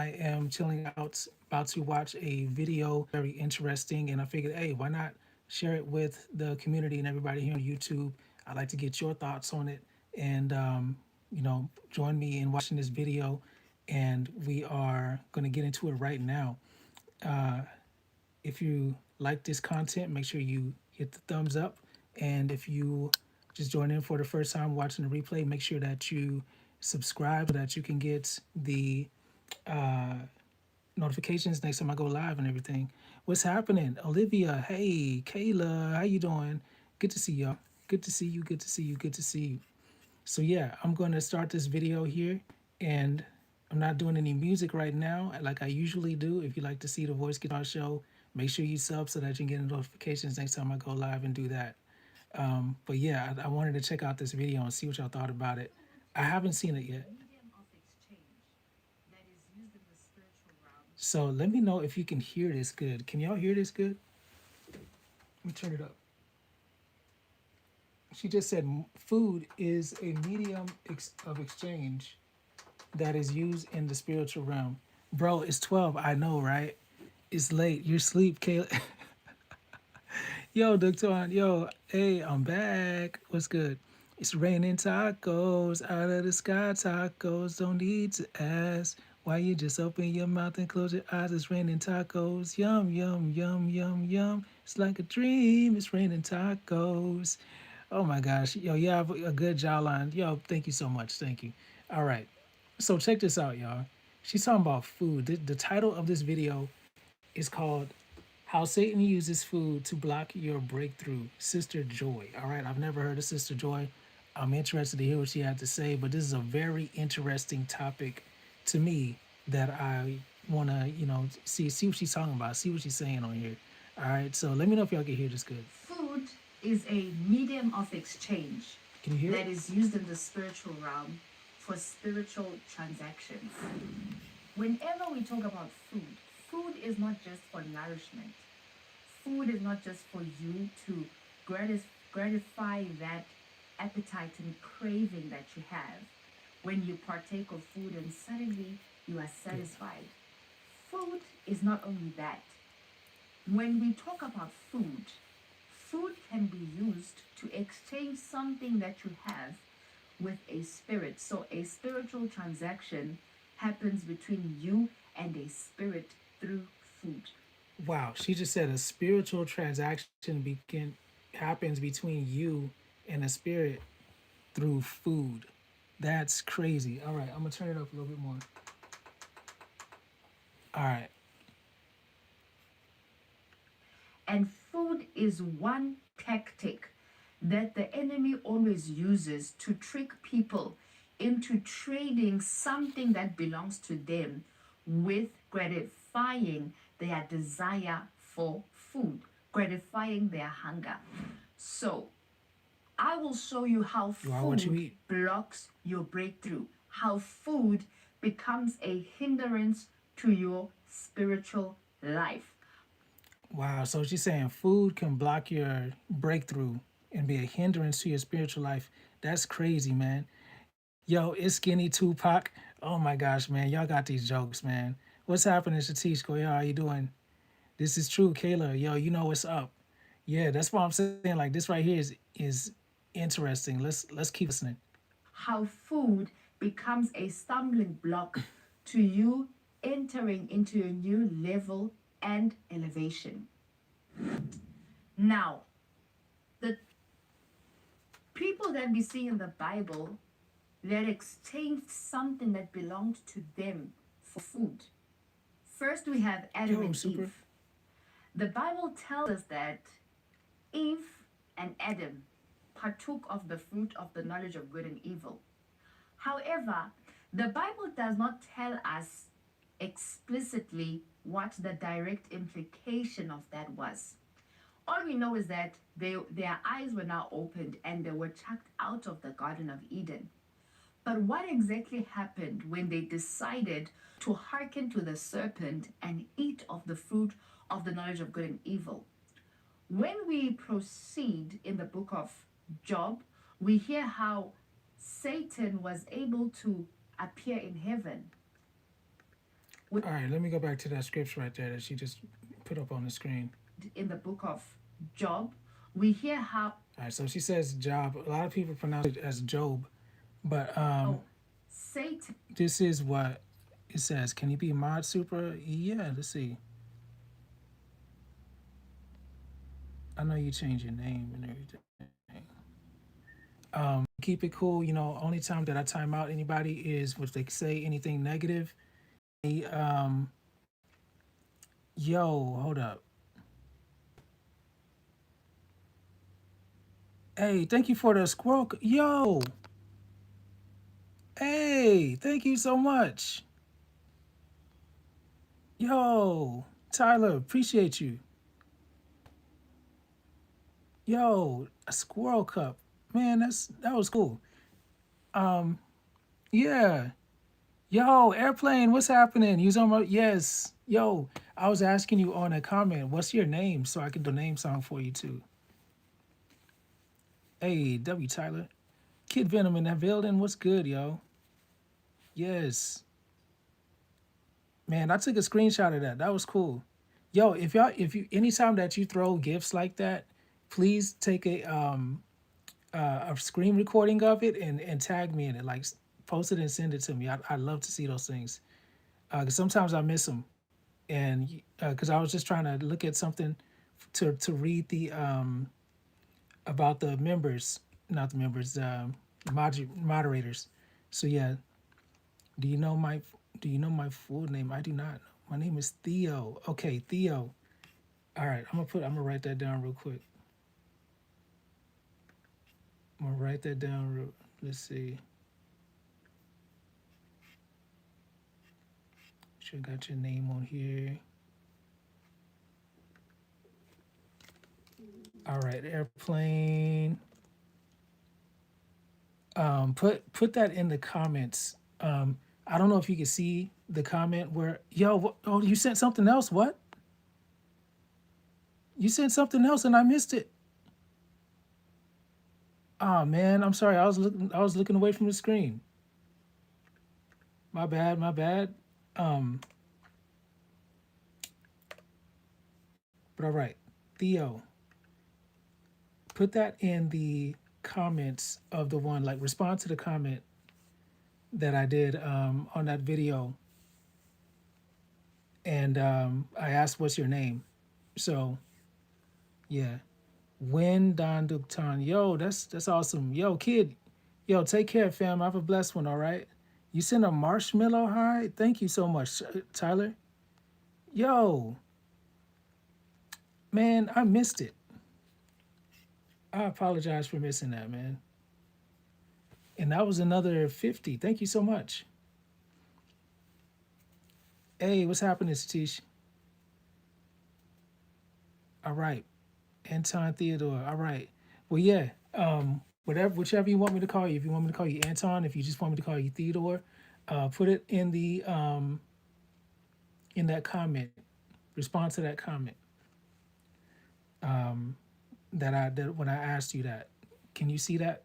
I am chilling out, about to watch a video, very interesting, and I figured, hey, why not share it with the community and everybody here on YouTube? I'd like to get your thoughts on it, and join me in watching this video. And we are going to get into it right now. If you like this content, make sure you hit the thumbs up. And if you just join in for the first time watching the replay, make sure that you subscribe so that you can get the notifications next time I go live and everything. What's happening? Olivia, hey, Kayla, how you doing? Good to see y'all. Good to see you, good to see you, good to see you. So yeah, I'm going to start this video here, and I'm not doing any music right now like I usually do. If you like to see the voice guitar show, make sure you sub so that you can get notifications next time I go live and do that. But yeah, I wanted to check out this video and see what y'all thought about it. I haven't seen it yet. So let me know if you can hear this good. Can y'all hear this good? Let me turn it up. She just said food is a medium of exchange that is used in the spiritual realm. Bro, it's 12. I know, right? It's late. You're asleep, Kayla. Yo, Doctor. Yo, hey, I'm back. What's good? It's raining tacos out of the sky. Tacos don't need to ask. Why you just open your mouth and close your eyes? It's raining tacos. Yum, yum, yum, yum, yum. It's like a dream. It's raining tacos. Oh my gosh. Yo, you have a good jawline. Yo, thank you so much. Thank you. All right. So check this out, y'all. She's talking about food. The title of this video is called How Satan Uses Food to Block Your Breakthrough. Sister Joy. All right. I've never heard of Sister Joy. I'm interested to hear what she had to say, but this is a very interesting topic to me that I want to, see what she's talking about, see what she's saying on here. All right. So let me know if y'all can hear this good. Food is a medium of exchange Can you hear that it? is used in the spiritual realm for spiritual transactions. Whenever we talk about food, food is not just for nourishment. Food is not just for you to gratify that appetite and craving that you have when you partake of food and suddenly you are satisfied. Food is not only that. When we talk about food, food can be used to exchange something that you have with a spirit. So a spiritual transaction happens between you and a spirit through food. Wow, she just said a spiritual transaction happens between you and a spirit through food. That's crazy. All right, I'm gonna turn it up a little bit more. All right. And food is one tactic that the enemy always uses to trick people into trading something that belongs to them with gratifying their desire for food, gratifying their hunger. So, I will show you how You are what you food eat. blocks your breakthrough, how food becomes a hindrance to your spiritual life. Wow, so she's saying food can block your breakthrough and be a hindrance to your spiritual life. That's crazy, man. Yo, it's Skinny Tupac. Oh my gosh, man. Y'all got these jokes, man. What's happening, Satish? Yo, how you doing? This is true, Kayla. Yo, you know what's up. Yeah, that's why I'm saying like this right here is interesting. Let's keep listening. How food becomes a stumbling block to you entering into a new level and elevation. Now, the people that we see in the Bible that exchanged something that belonged to them for food. First, we have Adam Yo, and super. Eve. The Bible tells us that Eve and Adam partook of the fruit of the knowledge of good and evil. However, the Bible does not tell us explicitly what the direct implication of that was. All we know is that their eyes were now opened and they were chucked out of the Garden of Eden. But what exactly happened when they decided to hearken to the serpent and eat of the fruit of the knowledge of good and evil? When we proceed in the book of Job, we hear how Satan was able to appear in heaven. All right, let me go back to that scripture right there that she just put up on the screen. In the book of Job, we hear how, All right, so she says Job. A lot of people pronounce it as Job, but oh, Satan, this is what it says. Can you be mod super? Yeah, let's see. I know you change your name and everything. Keep it cool. You know, only time that I time out anybody is if they say anything negative. Um, yo, hold up. Hey, thank you for the squirrel. Yo, hey, thank you so much. Yo, Tyler, appreciate you. Yo, a squirrel cup. Man, that was cool. Um, yeah. Yo, airplane, what's happening? You was on my yes. Yo, I was asking you on a comment, what's your name so I can do a name song for you too. Hey, W Tyler. Kid Venom in that building. What's good, yo? Yes. Man, I took a screenshot of that. That was cool. Yo, if you anytime that you throw gifts like that, please take a screen recording of it and tag me in it. Like post it and send it to me. I love to see those things. Cause sometimes I miss them, and because I was just trying to look at something to read the about the members, not the members, moderators. So yeah, do you know my do you know my full name? I do not. My name is Theo. Okay, Theo. All right, I'm gonna write that down real quick. I'm gonna write that down. Let's see. Sure got your name on here. All right, airplane. Put that in the comments. I don't know if you can see the comment where oh, you sent something else. What? You sent something else and I missed it. Oh man, I'm sorry. I was looking away from the screen. My bad, my bad. Um, but all right. Theo, put that in the comments of the one, like respond to the comment that I did on that video. And I asked, what's your name? So yeah. Win Don Duktan. Yo, that's awesome. Yo, kid. Yo, take care, fam. Have a blessed one, all right? You sent a marshmallow high? Thank you so much, Tyler. Yo, man, I missed it. I apologize for missing that, man. And that was another 50. Thank you so much. Hey, what's happening, Satish? All right. Anton Theodore. All right. Well, yeah. Whichever you want me to call you. If you want me to call you Anton, if you just want me to call you Theodore, put it in that comment. Respond to that comment. Um, that when I asked you that. Can you see that?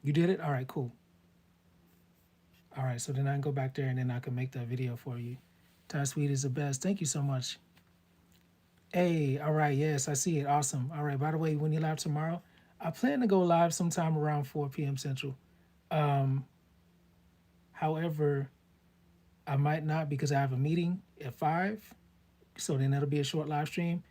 You did it? All right, cool. All right, so then I can go back there and then I can make that video for you. Ty Sweet is the best. Thank you so much. Hey, all right, yes, I see it. Awesome. All right, by the way, when you live tomorrow, I plan to go live sometime around 4 p.m. Central. Um, However, I might not because I have a meeting at 5. So then that'll be a short live stream.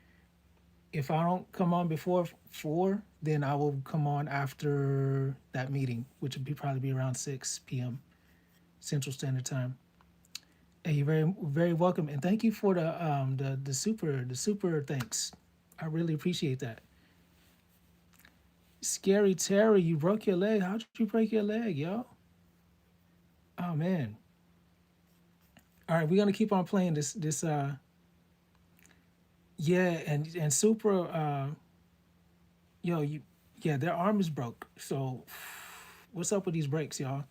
If I don't come on before 4, then I will come on after that meeting, which would probably be around 6 p.m. Central Standard Time. Hey, you're very welcome, and thank you for the super thanks. I really appreciate that. Scary Terry, you broke your leg. How'd you break your leg, yo? Oh man. All right, we're gonna keep on playing this. Yeah, and super. Yo, you. Yeah, their arm is broke. So, what's up with these breaks, y'all?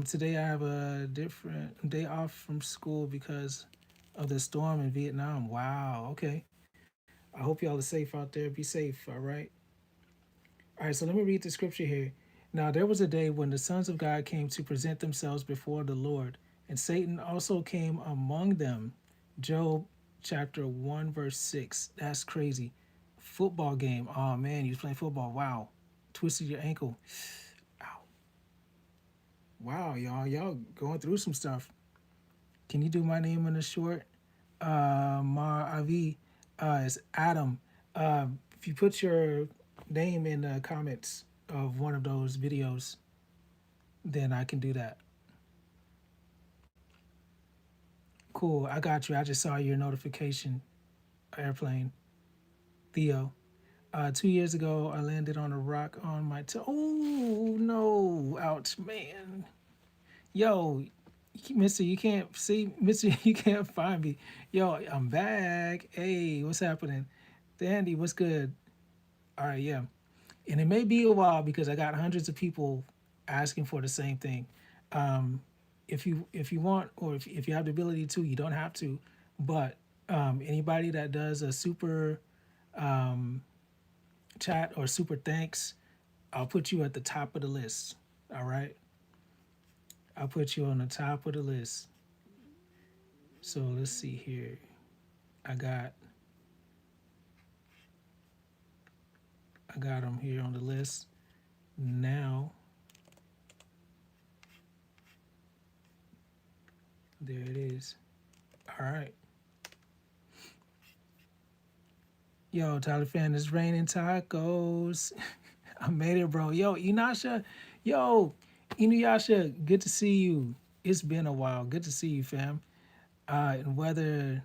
Today I have a different day off from school because of the storm in Vietnam. Wow. Okay. I hope y'all are safe out there. Be safe. All right. All right. So let me read the scripture here. Now there was a day when the sons of God came to present themselves before the Lord, and Satan also came among them. Job chapter 1, verse 6. That's crazy. Football game. Oh man, you was playing football. Wow. Twisted your ankle. Ow. Wow, y'all. Y'all going through some stuff. Can you do my name in the short? Mar Avi is Adam. If you put your name in the comments of one of those videos, then I can do that. Cool, I got you. I just saw your notification. Airplane, Theo. 2 years ago, I landed on a rock on my toe. Oh no! Ouch, man. Yo, Mister, you can't see, Mister. You can't find me. Yo, I'm back. Hey, what's happening? Dandy, what's good? All right, yeah. And it may be a while because I got hundreds of people asking for the same thing. Um, if you want, or if you have the ability to, you don't have to. But anybody that does a super um, chat or super thanks, I'll put you at the top of the list. All right, I'll put you on the top of the list. So let's see here. I got I got them here on the list now. There it is. All right. Yo, Tyler fan, it's raining tacos. I made it, bro. Yo, Inasha. Yo, Inuyasha, good to see you. It's been a while. Good to see you, fam. And whether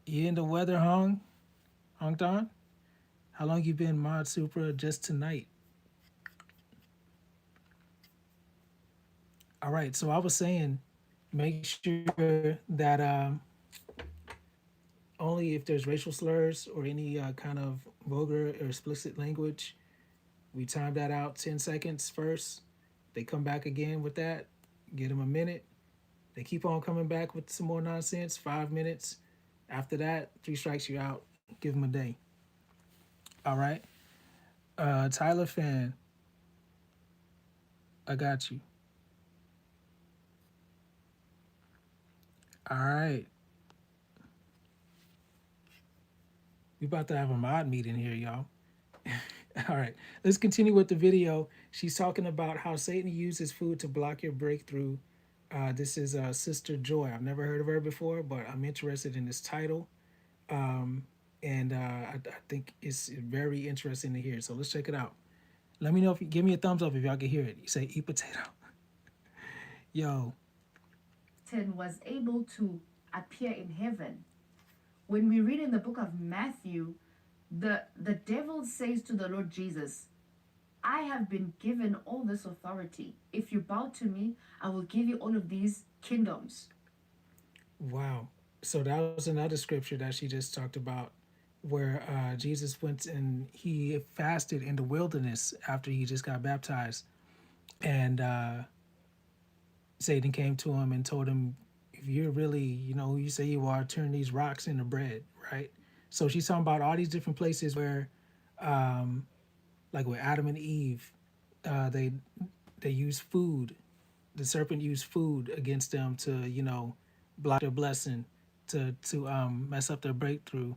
you in the weather, Hong Don? How long you been Mod Supra just tonight? All right, so I was saying, make sure that only if there's racial slurs or any kind of vulgar or explicit language, we time that out 10 seconds first. They come back again with that, get them a minute. They keep on coming back with some more nonsense, 5 minutes. After that, three strikes, you out. Give them a day. All right. Tyler fan, I got you. All right. We about to have a mod meeting here, y'all. All right. Let's continue with the video. She's talking about how Satan uses food to block your breakthrough. This is Sister Joy. I've never heard of her before, but I'm interested in this title. Um, and I think it's very interesting to hear. So let's check it out. Let me know if you give me a thumbs up if y'all can hear it. You say eat potato. Yo. Satan was able to appear in heaven. When we read in the book of Matthew, the devil says to the Lord Jesus, I have been given all this authority. If you bow to me, I will give you all of these kingdoms. Wow. So that was another scripture that she just talked about where Jesus went and he fasted in the wilderness after he just got baptized. And Satan came to him and told him, if you're really, who you say you are, turn these rocks into bread, right? So she's talking about all these different places where, like with Adam and Eve, they use food. The serpent used food against them to, block their blessing, to mess up their breakthrough.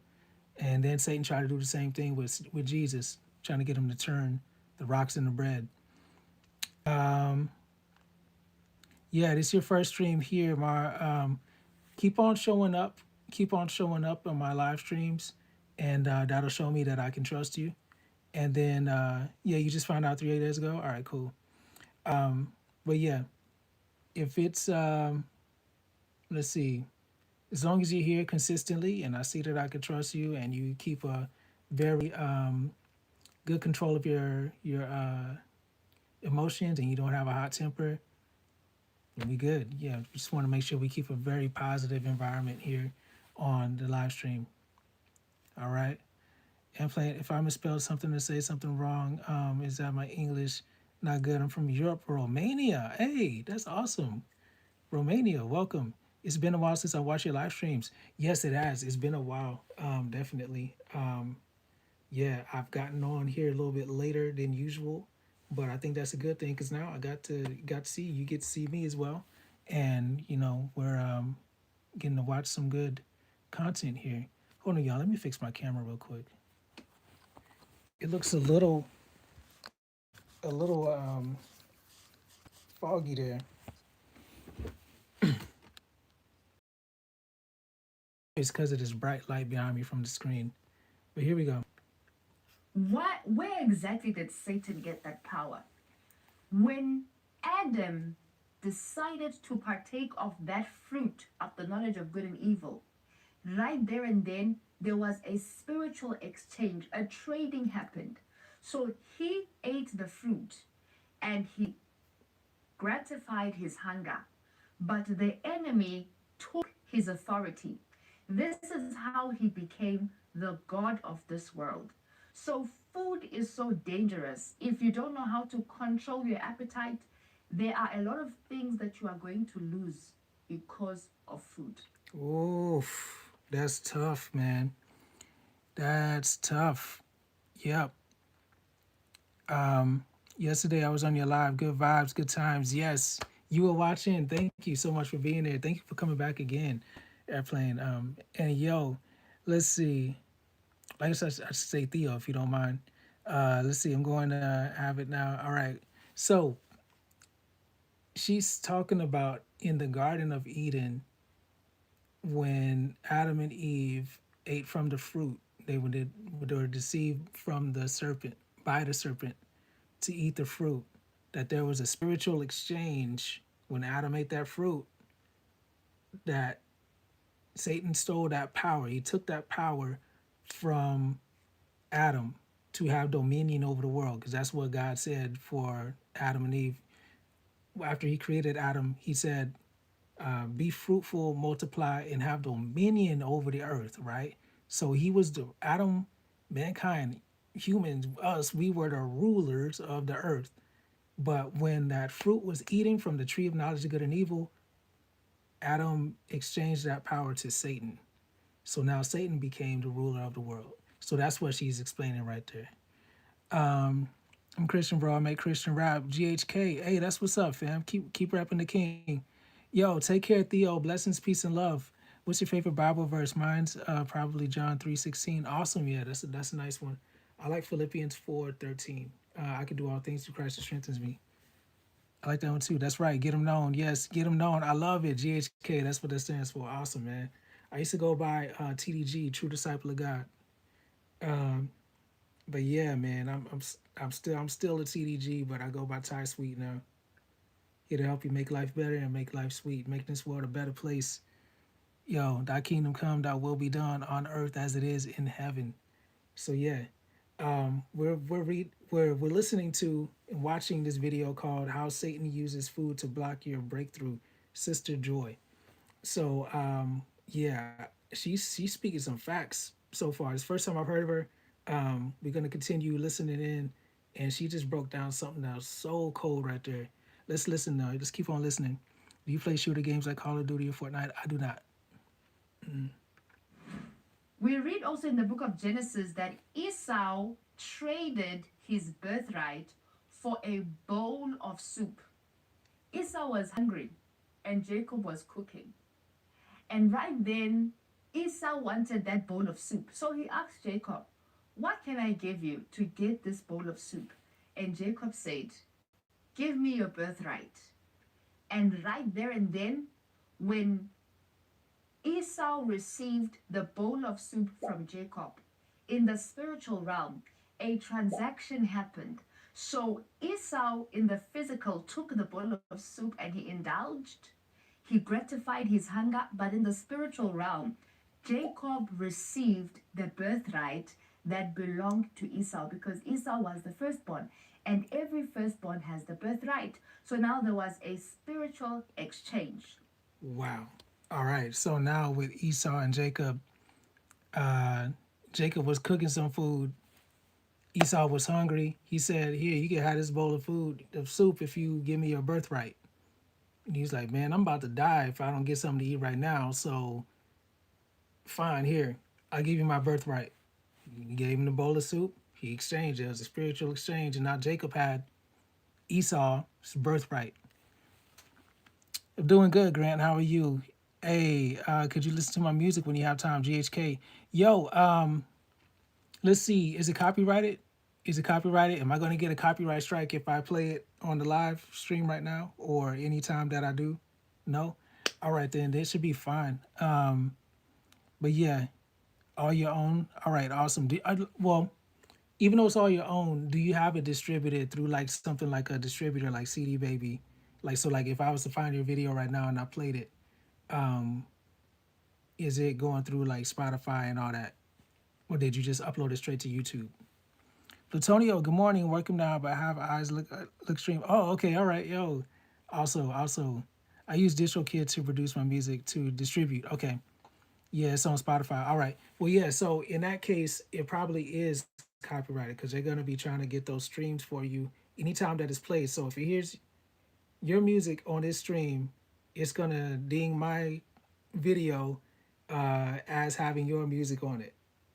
And then Satan tried to do the same thing with Jesus, trying to get him to turn the rocks into bread. Um, yeah, this is your first stream here, Mar. Keep on showing up. Keep on showing up on my live streams, and that'll show me that I can trust you. And then, yeah, you just found out 3 days ago. All right, cool. But yeah, if it's, let's see, as long as you're here consistently, and I see that I can trust you, and you keep a very good control of your emotions, and you don't have a hot temper, then we good. Yeah, just want to make sure we keep a very positive environment here on the live stream. All right. And playing, if I misspelled something or say something wrong, is that my English not good? I'm from Europe, Romania. Hey, that's awesome. Romania, welcome. It's been a while since I watched your live streams. Yes, it has. It's been a while, definitely. Yeah, I've gotten on here a little bit later than usual. But I think that's a good thing because now I got to see you, get to see me as well, and we're getting to watch some good content here. Hold on, y'all. Let me fix my camera real quick. It looks a little foggy there. It's because of this bright light behind me from the screen. But here we go. Where exactly did Satan get that power? When Adam decided to partake of that fruit of the knowledge of good and evil, right there and then, there was a spiritual exchange, a trading happened. So he ate the fruit and he gratified his hunger, but the enemy took his authority. This is how he became the God of this world. So, food is so dangerous. If you don't know how to control your appetite, there are a lot of things that you are going to lose because of food. Oof, that's tough, man. That's tough. Yep. Yesterday I was on your live. Good vibes, good times. Yes, you were watching. Thank you so much for being there. Thank you for coming back again, Airplane. And yo, let's see. I guess I should say Theo if you don't mind. Let's see. I'm going to have it now. All right. So she's talking about in the Garden of Eden when Adam and Eve ate from the fruit. They were deceived from the serpent by the serpent to eat the fruit, that there was a spiritual exchange when Adam ate that fruit, that Satan stole that power. He took that power from Adam to have dominion over the world, because that's what God said for Adam and Eve. After he created Adam, he said, be fruitful, multiply, and have dominion over the earth, right? So he was the Adam, mankind, humans, us, we were the rulers of the earth. But when that fruit was eating from the tree of knowledge of good and evil, Adam exchanged that power to Satan. So now Satan became the ruler of the world. So that's what she's explaining right there. I'm Christian, bro. I make Christian rap. GHK. Hey, that's what's up, fam. Keep rapping the king. Yo, take care, Theo. Blessings, peace, and love. What's your favorite Bible verse? Mine's probably John 3:16. Awesome. Yeah, that's a nice one. I like Philippians 4:13. I can do all things through Christ who strengthens me. I like that one too. That's right. Get them known. Yes, get them known. I love it. GHK. That's what that stands for. Awesome, man. I used to go by TDG, True Disciple of God. Um, but yeah, man, I'm still a TDG, but I go by Ty Sweet now. Here to help you make life better and make life sweet, make this world a better place. Yo, thy kingdom come, thy will be done on earth as it is in heaven. So yeah, we're listening to and watching this video called "How Satan Uses Food to Block Your Breakthrough," Sister Joy. So yeah, she's speaking some facts so far. It's the first time I've heard of her. We're gonna continue listening in, and she just broke down something that was so cold right there. Let's listen now. Just keep on listening. Do you play shooter games like Call of Duty or Fortnite? I do not. We read also in the book of Genesis that Esau traded his birthright for a bowl of soup. Esau was hungry and Jacob was cooking. And right then, Esau wanted that bowl of soup. So he asked Jacob, "What can I give you to get this bowl of soup?" And Jacob said, "Give me your birthright." And right there and then, when Esau received the bowl of soup from Jacob, in the spiritual realm, a transaction happened. So Esau, in the physical, took the bowl of soup and he indulged. He gratified his hunger, but in the spiritual realm, Jacob received the birthright that belonged to Esau because Esau was the firstborn, and every firstborn has the birthright. So now there was a spiritual exchange. Wow. All right. So now with Esau and Jacob, uh, Jacob was cooking some food. Esau was hungry. He said, "Here, you can have this bowl of soup, if you give me your birthright." And he's like, "Man, I'm about to die if I don't get something to eat right now. So, fine, here, I'll give you my birthright." He gave him the bowl of soup. He exchanged. It was a spiritual exchange, and now Jacob had Esau's birthright. I'm doing good, Grant. How are you? Hey, could you listen to my music when you have time? GHK. Yo, let's see. Is it copyrighted? Is it copyrighted? Am I going to get a copyright strike if I play it on the live stream right now or anytime that I do? No? All right, then. This should be fine. But yeah, all your own. All right, awesome. Well, even though it's all your own, do you have it distributed through like something like a distributor like CD Baby? Like, so like if I was to find your video right now and I played it, is it going through like Spotify and all that? Or did you just upload it straight to YouTube? Plutonio, good morning. Welcome now, but have eyes look stream. Oh, okay, all right, yo. Also, I use DistroKid to produce my music to distribute. Okay, yeah, it's on Spotify. All right. Well, yeah. So in that case, it probably is copyrighted because they're gonna be trying to get those streams for you anytime that it's played. So if it hears your music on this stream, it's gonna ding my video as having your music on it.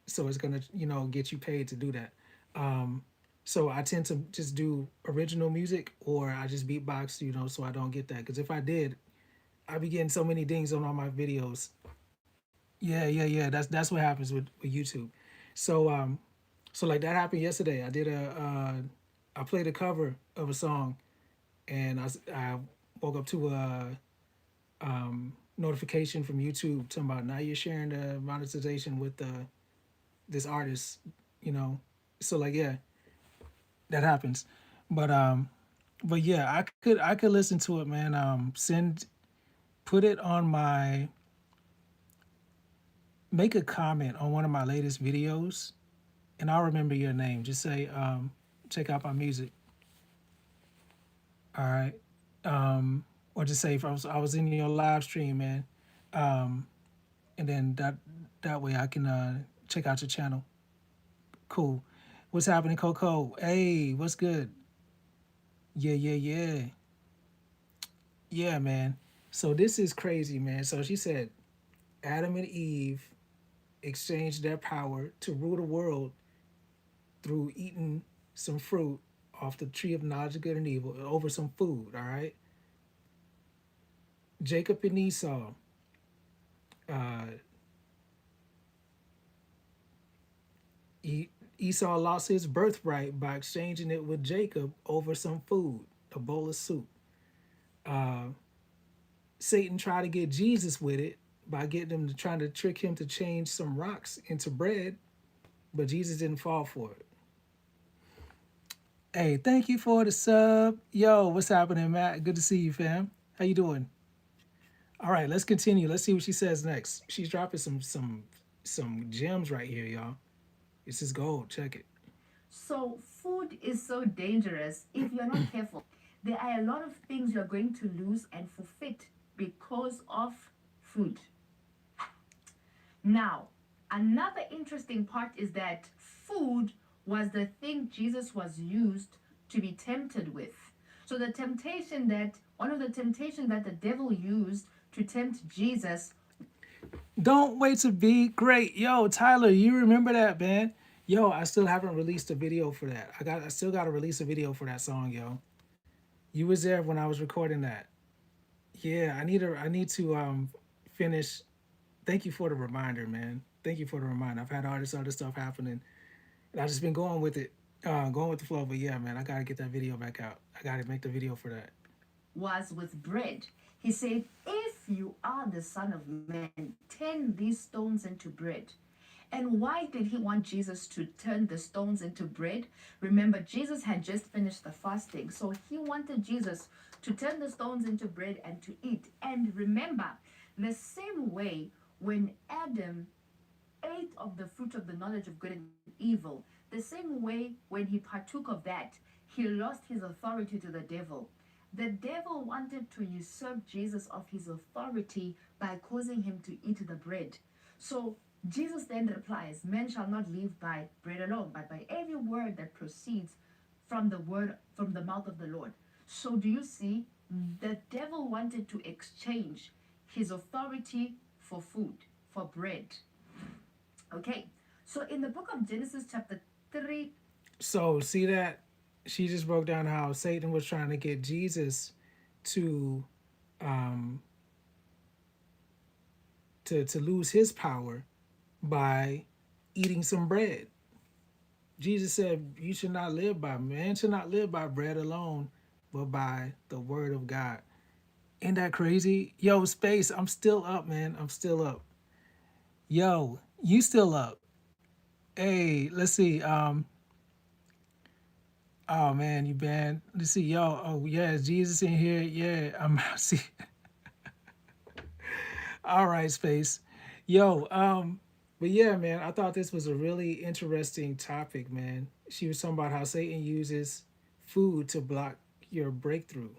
So it's gonna get you paid to do that. Um, so I tend to just do original music or I just beatbox, so I don't get that. Because if I did, I'd be getting so many dings on all my videos. Yeah. That's what happens with YouTube. So so like that happened yesterday. I played a cover of a song, and I woke up to a notification from YouTube talking about now you're sharing the monetization with this artist, you know. So like yeah, that happens. But yeah, I could listen to it, man. Put it on my make a comment on one of my latest videos, and I'll remember your name. Just say check out my music. All right. Or just say if I was in your live stream, man. Um, and then that way I can check out your channel. Cool. What's happening, Coco? Hey, what's good? Yeah. Yeah, man. So this is crazy, man. So she said Adam and Eve exchanged their power to rule the world through eating some fruit off the tree of knowledge of good and evil over some food, all right? Jacob and Esau. Uh, Esau lost his birthright by exchanging it with Jacob over some food, a bowl of soup. Uh, Satan tried to get Jesus with it by getting him to trying to trick him to change some rocks into bread, but Jesus didn't fall for it. Hey, thank you for the sub. Yo, what's happening, Matt? Good to see you, fam. How you doing? All right, let's continue. Let's see what she says next. She's dropping some gems right here, y'all. This is gold. Check it. So, food is so dangerous if you're not careful. There are a lot of things you're going to lose and forfeit because of food. Now, another interesting part is that food was the thing Jesus was used to be tempted with. So the temptation that one of the temptations that the devil used to tempt Jesus. Don't wait to be great. Yo, Tyler, you remember that, man? Yo, I still haven't released a video for that. I still gotta release a video for that song, yo. You was there when I was recording that. Yeah, I need to finish. Thank you for the reminder, man. Thank you for the reminder. I've had all this other stuff happening, and I've just been going with it, going with the flow. But yeah, man, I gotta get that video back out. I gotta make the video for that. Was with bread. He said, if you are the Son of Man, turn these stones into bread. And why did he want Jesus to turn the stones into bread? Remember, Jesus had just finished the fasting. So he wanted Jesus to turn the stones into bread and to eat. And remember, the same way when Adam ate of the fruit of the knowledge of good and evil, the same way when he partook of that, he lost his authority to the devil. The devil wanted to usurp Jesus of his authority by causing him to eat the bread. So Jesus then replies, men shall not live by bread alone, but by every word that proceeds from the mouth of the Lord. So do you see? The devil wanted to exchange his authority for food, for bread. Okay. So in the book of Genesis chapter 3. So see that she just broke down how Satan was trying to get Jesus to um to lose his power by eating some bread. Jesus said, "You should not live by man should not live by bread alone, but by the word of God." Ain't that crazy? Yo, space, I'm still up, man. I'm still up. Yo, you still up? Hey, let's see. Oh man, you banned. Let's see, yo. Oh yeah, is Jesus in here? Yeah, I'm see. All right, space. Yo, but yeah, man, I thought this was a really interesting topic, man. She was talking about how Satan uses food to block your breakthrough.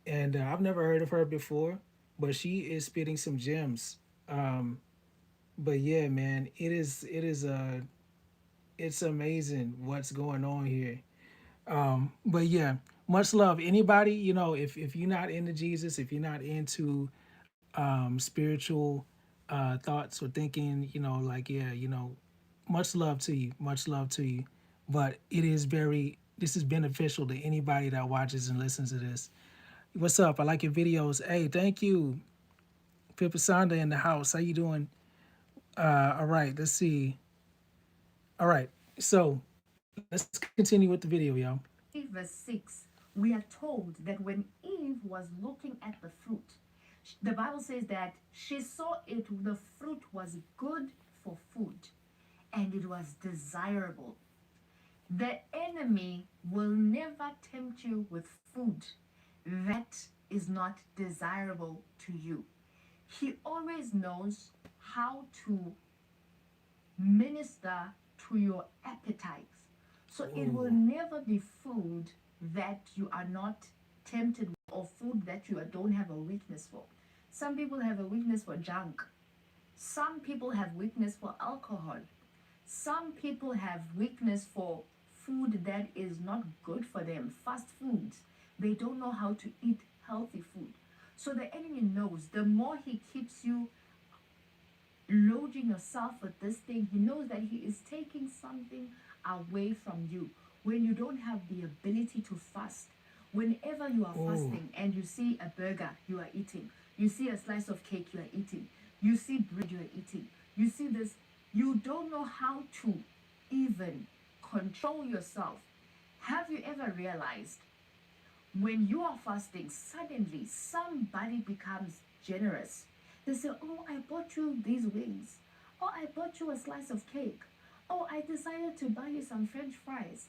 And I've never heard of her before, but she is spitting some gems. Um, but yeah, man, it's amazing what's going on here. But yeah, much love. Anybody, if you're not into Jesus, if you're not into spiritual thoughts or thinking, like yeah, much love to you, much love to you. But this is beneficial to anybody that watches and listens to this. What's up? I like your videos. Hey, thank you, Pippa Sanda in the house. How you doing? All right, let's see. All right, so let's continue with the video, y'all. Verse 6, we are told that when Eve was looking at the fruit, the Bible says that she saw the fruit was good for food and it was desirable. The enemy will never tempt you with food that is not desirable to you. He always knows how to minister to your appetites. So it will Ooh, never be food that you are not tempted with or food that you don't have a weakness for. Some people have a weakness for junk. Some people have weakness for alcohol. Some people have weakness for food that is not good for them, fast foods. They don't know how to eat healthy food. So the enemy knows the more he keeps you loading yourself with this thing, he knows that he is taking something away from you. When you don't have the ability to fast, whenever you are ooh, fasting and you see a burger, you are eating. You see a slice of cake, you are eating. You see bread, you are eating. You see this, you don't know how to even control yourself. Have you ever realized when you are fasting, suddenly somebody becomes generous? They say, "Oh, I bought you these wings. Oh, I bought you a slice of cake. Oh, I decided to buy you some French fries."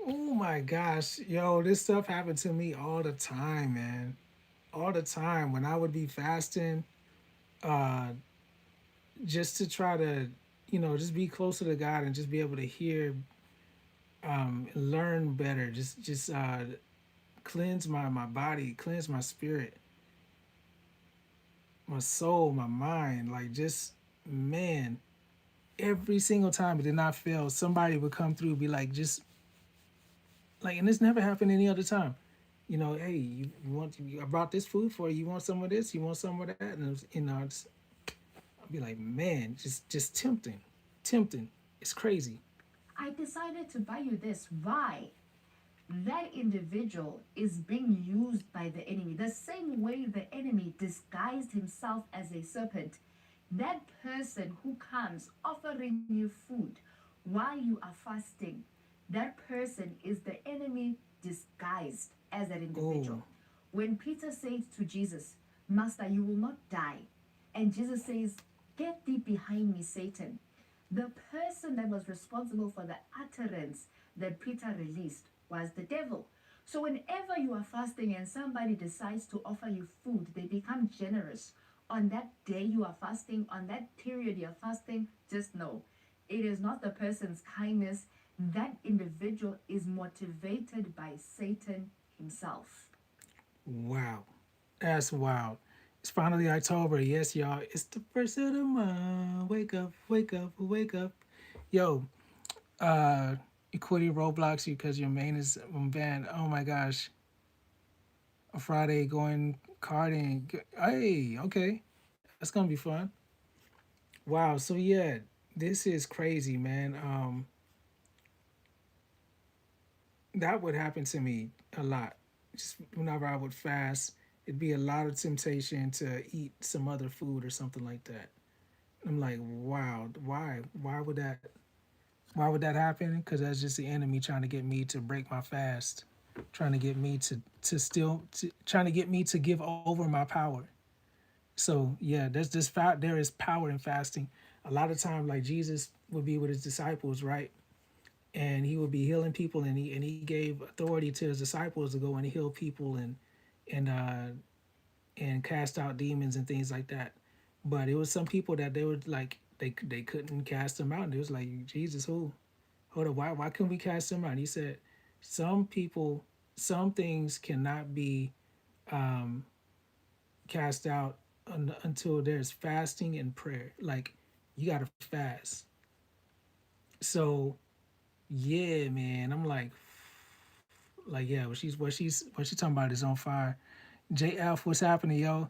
oh my gosh, yo, this stuff happened to me all the time, man. All the time when I would be fasting, uh, just to try to, just be closer to God and just be able to hear, learn better. Just cleanse my body, cleanse my spirit, my soul, my mind. Like just man, every single time it did not fail. Somebody would come through, be like, just like, and this never happened any other time. Hey, I brought this food for you. You want some of this? You want some of that? And it was, I'd be like, man, just tempting, tempting. It's crazy. I decided to buy you this. Why? That individual is being used by the enemy. The same way the enemy disguised himself as a serpent, that person who comes offering you food while you are fasting, that person is the enemy disguised as that individual. Oh, When Peter says to Jesus, "Master, you will not die," and Jesus says, "Get thee behind me, Satan," the person that was responsible for the utterance that Peter released was the devil. So whenever you are fasting and somebody decides to offer you food, they become generous. On that day you are fasting, on that period you are fasting, just know it is not the person's kindness. That individual is motivated by Satan himself. wow. That's wild. It's finally October. Yes, y'all. It's the first of the month. Wake up, wake up, wake up. Yo, uh, Equity Roblox you because your main is banned. Oh my gosh. A Friday going karting. Hey, okay. That's gonna be fun. Wow. So yeah, this is crazy, man. that would happen to me a lot. Just whenever I would fast, it'd be a lot of temptation to eat some other food or something like that. I'm like, wow, why? Why would that happen? Because that's just the enemy trying to get me to break my fast, trying to get me trying to get me to give over my power. So yeah, there is power in fasting. A lot of time, like Jesus would be with his disciples, right? And he would be healing people, and he gave authority to his disciples to go and heal people and uh and cast out demons and things like that. But it was some people that they were like they couldn't cast them out. And it was like, Jesus, who? Hold up, why couldn't we cast them out? And he said, some people, some things cannot be um, cast out until there's fasting and prayer. Like you gotta fast. So yeah, man, I'm like yeah, what she's talking about is on fire. JF, what's happening, yo?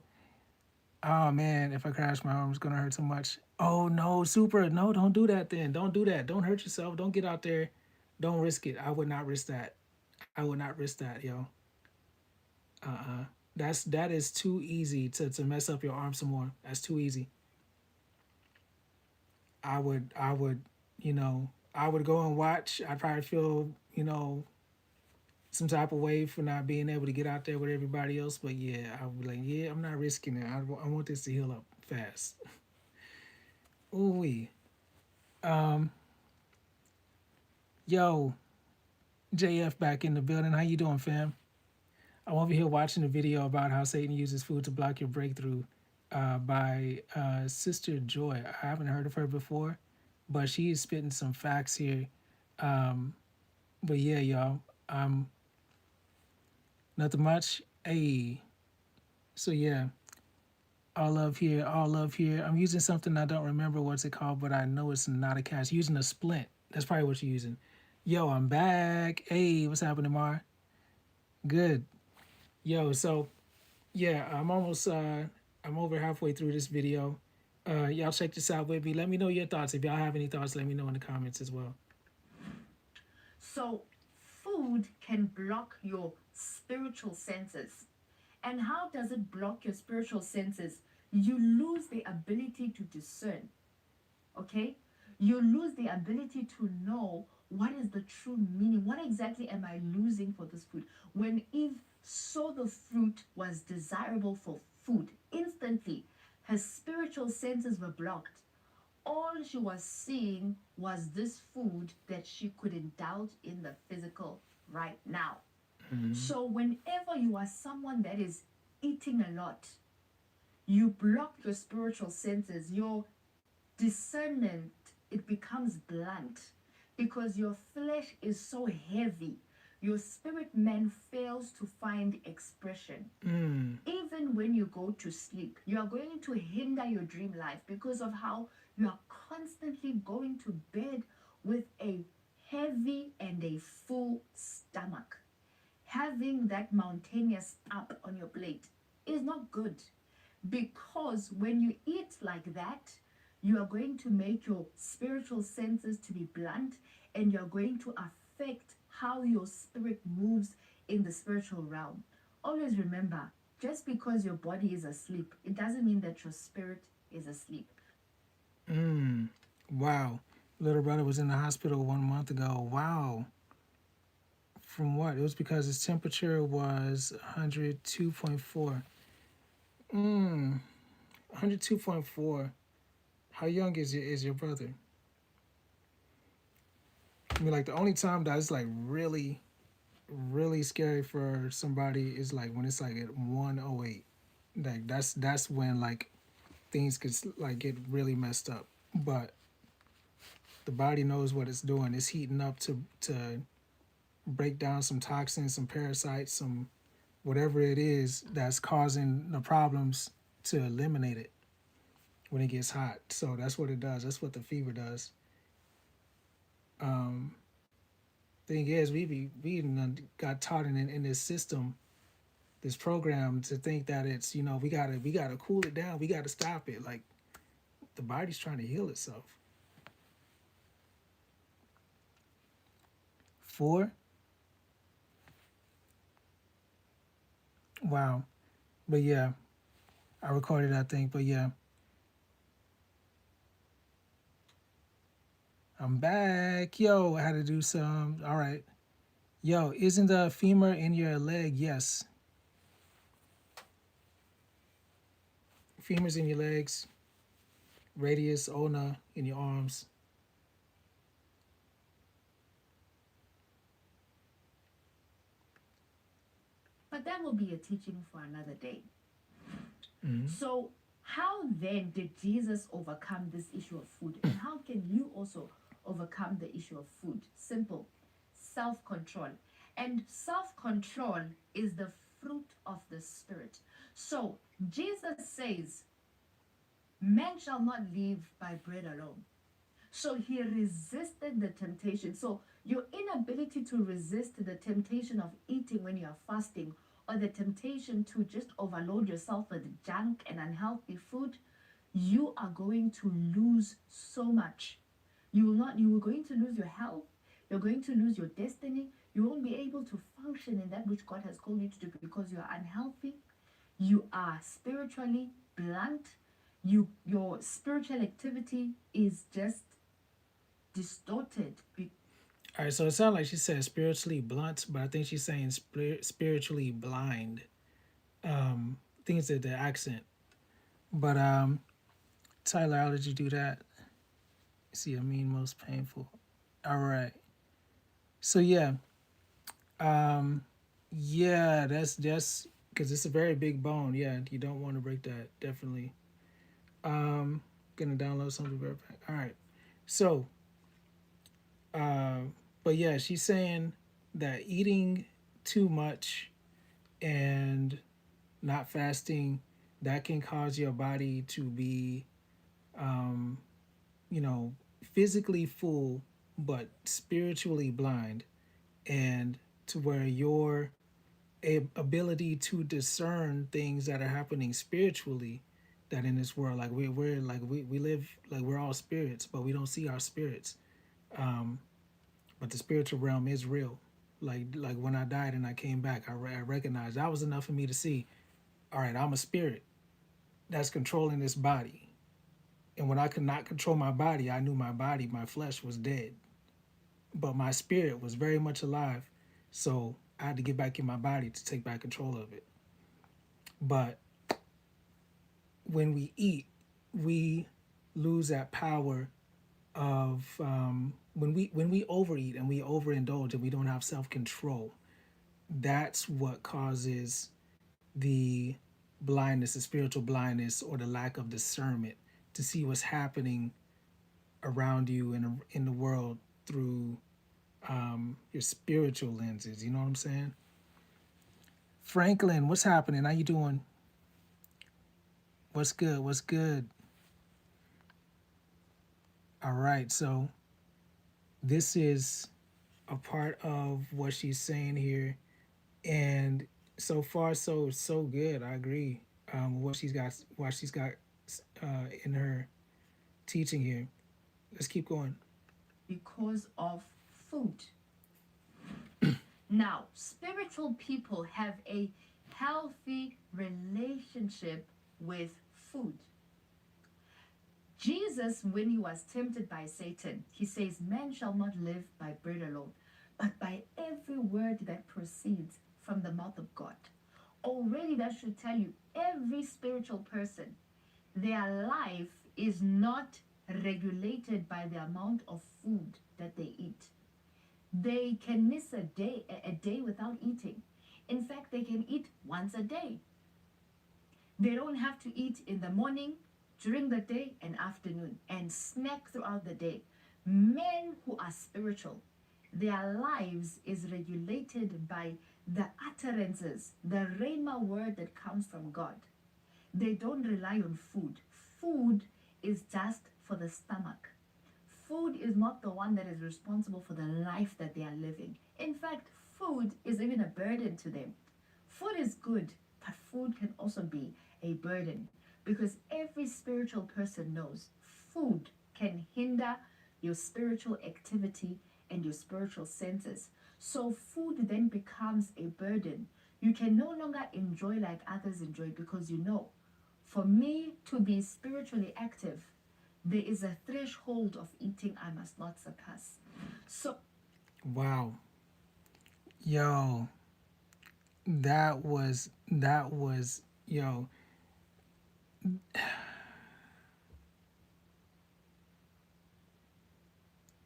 Oh man, if I crash my arm, it's gonna hurt so much. Oh no, super. No, don't do that then. Don't do that. Don't hurt yourself. Don't get out there. Don't risk it. I would not risk that. I would not risk that, yo. That is too easy to mess up your arm some more. That's too easy. I would, I would go and watch. I'd probably feel, some type of way for not being able to get out there with everybody else. But yeah, I would be like, yeah, I'm not risking it. I want this to heal up fast. Ooh, yo, JF back in the building. How you doing, fam? I'm over here watching a video about how Satan uses food to block your breakthrough by Sister Joy. I haven't heard of her before, but she is spitting some facts here. Um, but yeah, y'all, nothing much. Hey, so yeah, all love here, all love here. I'm using something I don't remember what's it called, but I know it's not a cast. Using a splint. That's probably what you're using. Yo, I'm back. Hey, what's happening, Mar? Good. Yo, so yeah, I'm over halfway through this video. Y'all check this out with me. Let me know your thoughts. If y'all have any thoughts, let me know in the comments as well. So, food can block your spiritual senses. And how does it block your spiritual senses? You lose the ability to discern, okay? You lose the ability to know what is the true meaning. What exactly am I losing for this food? When Eve saw the fruit was desirable for food, instantly her spiritual senses were blocked. All she was seeing was this food that she could indulge in the physical right now. Mm-hmm. So, whenever you are someone that is eating a lot, you block your spiritual senses, your discernment, it becomes blunt because your flesh is so heavy. Your spirit man fails to find expression. Mm. Even when you go to sleep, you are going to hinder your dream life because of how you are constantly going to bed with a heavy and a full stomach. Having that mountainous up on your plate is not good because when you eat like that, you are going to make your spiritual senses to be blunt and you're going to affect how your spirit moves in the spiritual realm. Always remember, just because your body is asleep, it doesn't mean that your spirit is asleep. Mm. Wow. Little brother was in the hospital 1 month ago. Wow. From what? It was because his temperature was 102.4. Mm. 102.4. How young is your brother? I mean, like the only time that it's like really scary for somebody is like when it's like at 108. Like that's when like things could like get really messed up. But the body knows what it's doing. It's heating up to break down some toxins, some parasites, some whatever it is that's causing the problems to eliminate it when it gets hot. So that's what it does. That's what the fever does. Um, thing is, we got taught in this system, this program, to think that it's we gotta cool it down. We gotta stop it. Like the body's trying to heal itself. 4. Wow. But yeah, I recorded that thing. But yeah, I'm back. Yo, I had to do some. All right. Yo, isn't the femur in your leg? Yes. Femurs in your legs, radius, ulna in your arms. But that will be a teaching for another day. Mm-hmm. So, how then did Jesus overcome this issue of food? And how can you also overcome the issue of food? Simple, self control. And self control is the fruit of the Spirit. So, Jesus says, man shall not live by bread alone. So he resisted the temptation. So your inability to resist the temptation of eating when you are fasting, or the temptation to just overload yourself with junk and unhealthy food, you are going to lose so much. You are going to lose your health, you're going to lose your destiny, you won't be able to function in that which God has called you to do because you are unhealthy, you are spiritually blunt, your spiritual activity is just distorted. All right, so it sounds like she said spiritually blunt, but I think she's saying spiritually blind. Things that the accent. But Tyler, how did you do that? See, I mean, most painful. All right. So yeah, yeah, that's just because it's a very big bone. Yeah, you don't want to break that. Definitely. Um, gonna download something very back. All right. So, uh, but yeah, she's saying that eating too much and not fasting that can cause your body to be, um, you know, physically full but spiritually blind, and to where your ability to discern things that are happening spiritually that in this world, like we're like we live like we're all spirits but we don't see our spirits, um but the spiritual realm is real. Like when I died and I came back, I recognized that was enough for me to see, all right, I'm a spirit that's controlling this body. And when I could not control my body, I knew my body, my flesh was dead, but my spirit was very much alive. So I had to get back in my body to take back control of it. But when we eat, we lose that power of, when we overeat and we overindulge and we don't have self control. That's what causes the blindness, the spiritual blindness, or the lack of discernment to see what's happening around you and in the world through your spiritual lenses. You know what I'm saying? Franklin, what's happening? How you doing? What's good? What's good? All right, so this is a part of what she's saying here, and so far so good. I agree. What she's got in her teaching here. Let's keep going. Because of food. Now, spiritual people have a healthy relationship with food. Jesus, when he was tempted by Satan, he says, man shall not live by bread alone, but by every word that proceeds from the mouth of God. Already that should tell you every spiritual person, their life is not regulated by the amount of food that they eat. They can miss a day without eating. In fact, they can eat once a day. They don't have to eat in the morning, during the day, and afternoon, and snack throughout the day. Men who are spiritual, their lives is regulated by the utterances, the rhema word that comes from God. They don't rely on food. Food is just for the stomach. Food is not the one that is responsible for the life that they are living. In fact, food is even a burden to them. Food is good, but food can also be a burden because every spiritual person knows food can hinder your spiritual activity and your spiritual senses. So, food then becomes a burden You can no longer enjoy like others enjoy because you know, for me to be spiritually active, there is a threshold of eating I must not surpass. So, Wow. Yo, that was yo,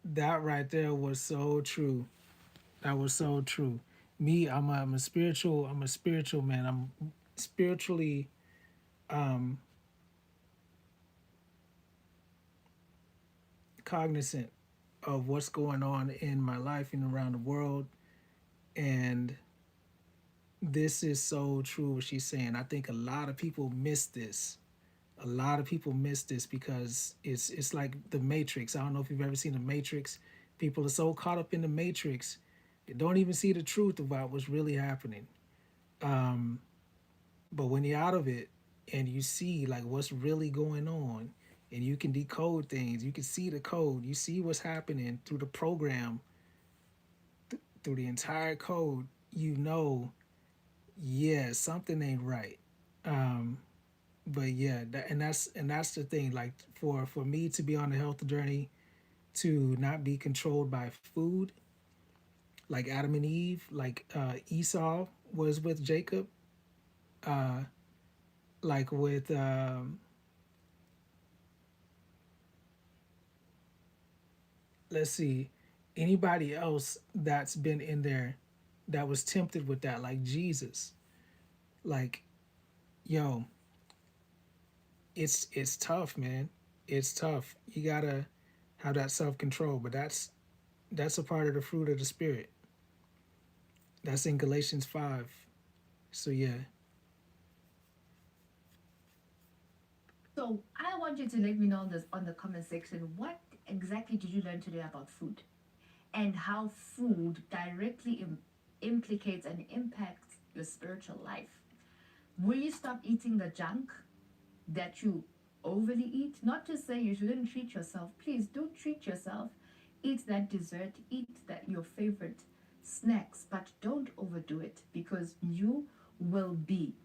that right there was so true. That was so true. Me, I'm a spiritual man. I'm spiritually um cognizant of what's going on in my life and around the world. And this is so true what she's saying. I think a lot of people miss this. A lot of people miss this because it's like the Matrix. I don't know if you've ever seen the Matrix. People are so caught up in the Matrix, they don't even see the truth about what's really happening. Um, but when you're out of it and you see like what's really going on, and you can decode things, you can see the code, you see what's happening through the program, through the entire code, you know, yeah, something ain't right. Um, but yeah, and that's the thing. Like for me to be on a health journey, to not be controlled by food, like Adam and Eve, like Esau was with Jacob, uh, like with let's see, anybody else that's been in there that was tempted with that, like Jesus, like yo, it's tough, man. It's tough. You gotta have that self control, but that's a part of the fruit of the spirit. That's in Galatians 5. So yeah. so I want you to let me know this on the comment section. What exactly did you learn today about food and how food directly implicates and impacts your spiritual life? Will you stop eating the junk that you overly eat? Not to say you shouldn't treat yourself. Please do treat yourself. Eat that dessert, eat that your favorite snacks, but don't overdo it because you will be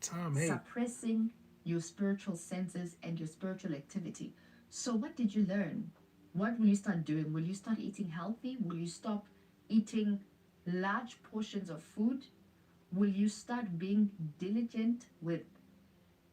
Tom, hey. suppressing your spiritual senses and your spiritual activity. So, what did you learn? What will you start doing? Will you start eating healthy? Will you stop eating large portions of food? Will you start being diligent with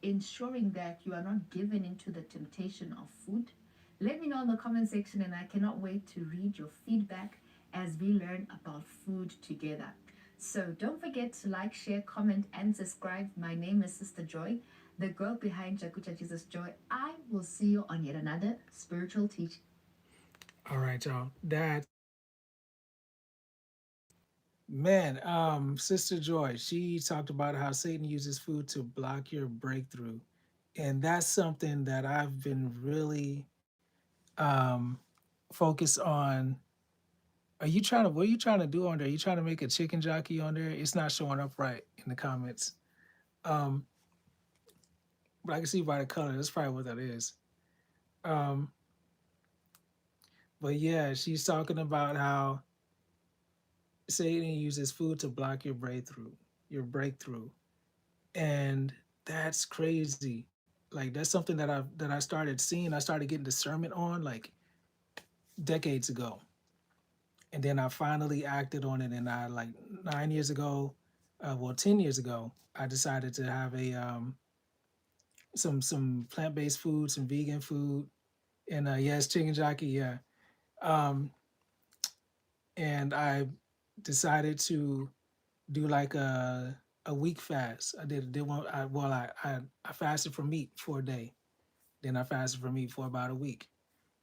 ensuring that you are not given into the temptation of food? Let me know in the comment section, and I cannot wait to read your feedback as we learn about food together. So don't forget to like, share, comment, and subscribe. My name is Sister Joy, the girl behind Jakucha Jesus Joy. I will see you on yet another spiritual teaching. All right, y'all. That's man, Sister Joy, she talked about how Satan uses food to block your breakthrough. And that's something that I've been really um focused on. What are you trying to do on there? Are you trying to make a chicken jockey on there? It's not showing up right in the comments. Um, but I can see by the color, that's probably what that is. Um, but yeah, she's talking about how Satan uses food to block your breakthrough. And that's crazy. Like that's something that I started seeing, I started getting discernment on like decades ago. And then I finally acted on it, and I like 9 years ago, well 10 years ago, I decided to have a some plant-based food, some vegan food, and yes, chicken jockey, yeah. Um, and I decided to do like a week fast. I did one. I fasted from meat for a day. Then I fasted from meat for about a week.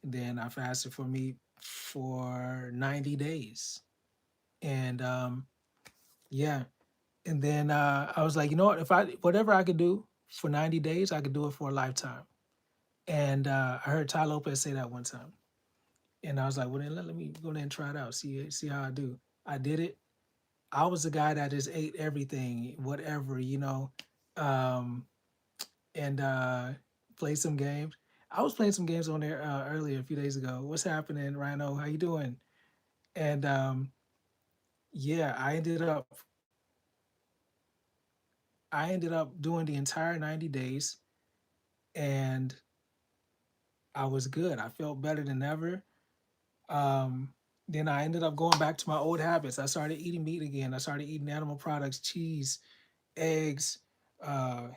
And then I fasted from meat for 90 days. And yeah. And then I was like, you know what? If I whatever I could do for 90 days, I could do it for a lifetime. And I heard Ty Lopez say that one time. And I was like, well, then let me go there and try it out, see how I do. I did it. I was the guy that just ate everything, whatever, um, and play some games. I was playing some games on there earlier a few days ago. What's happening, Rhino? How you doing? And yeah, I ended up I ended up doing the entire 90 days, and I was good. I felt better than ever. Um, then I ended up going back to my old habits. I started eating meat again. I started eating animal products, cheese, eggs, uh,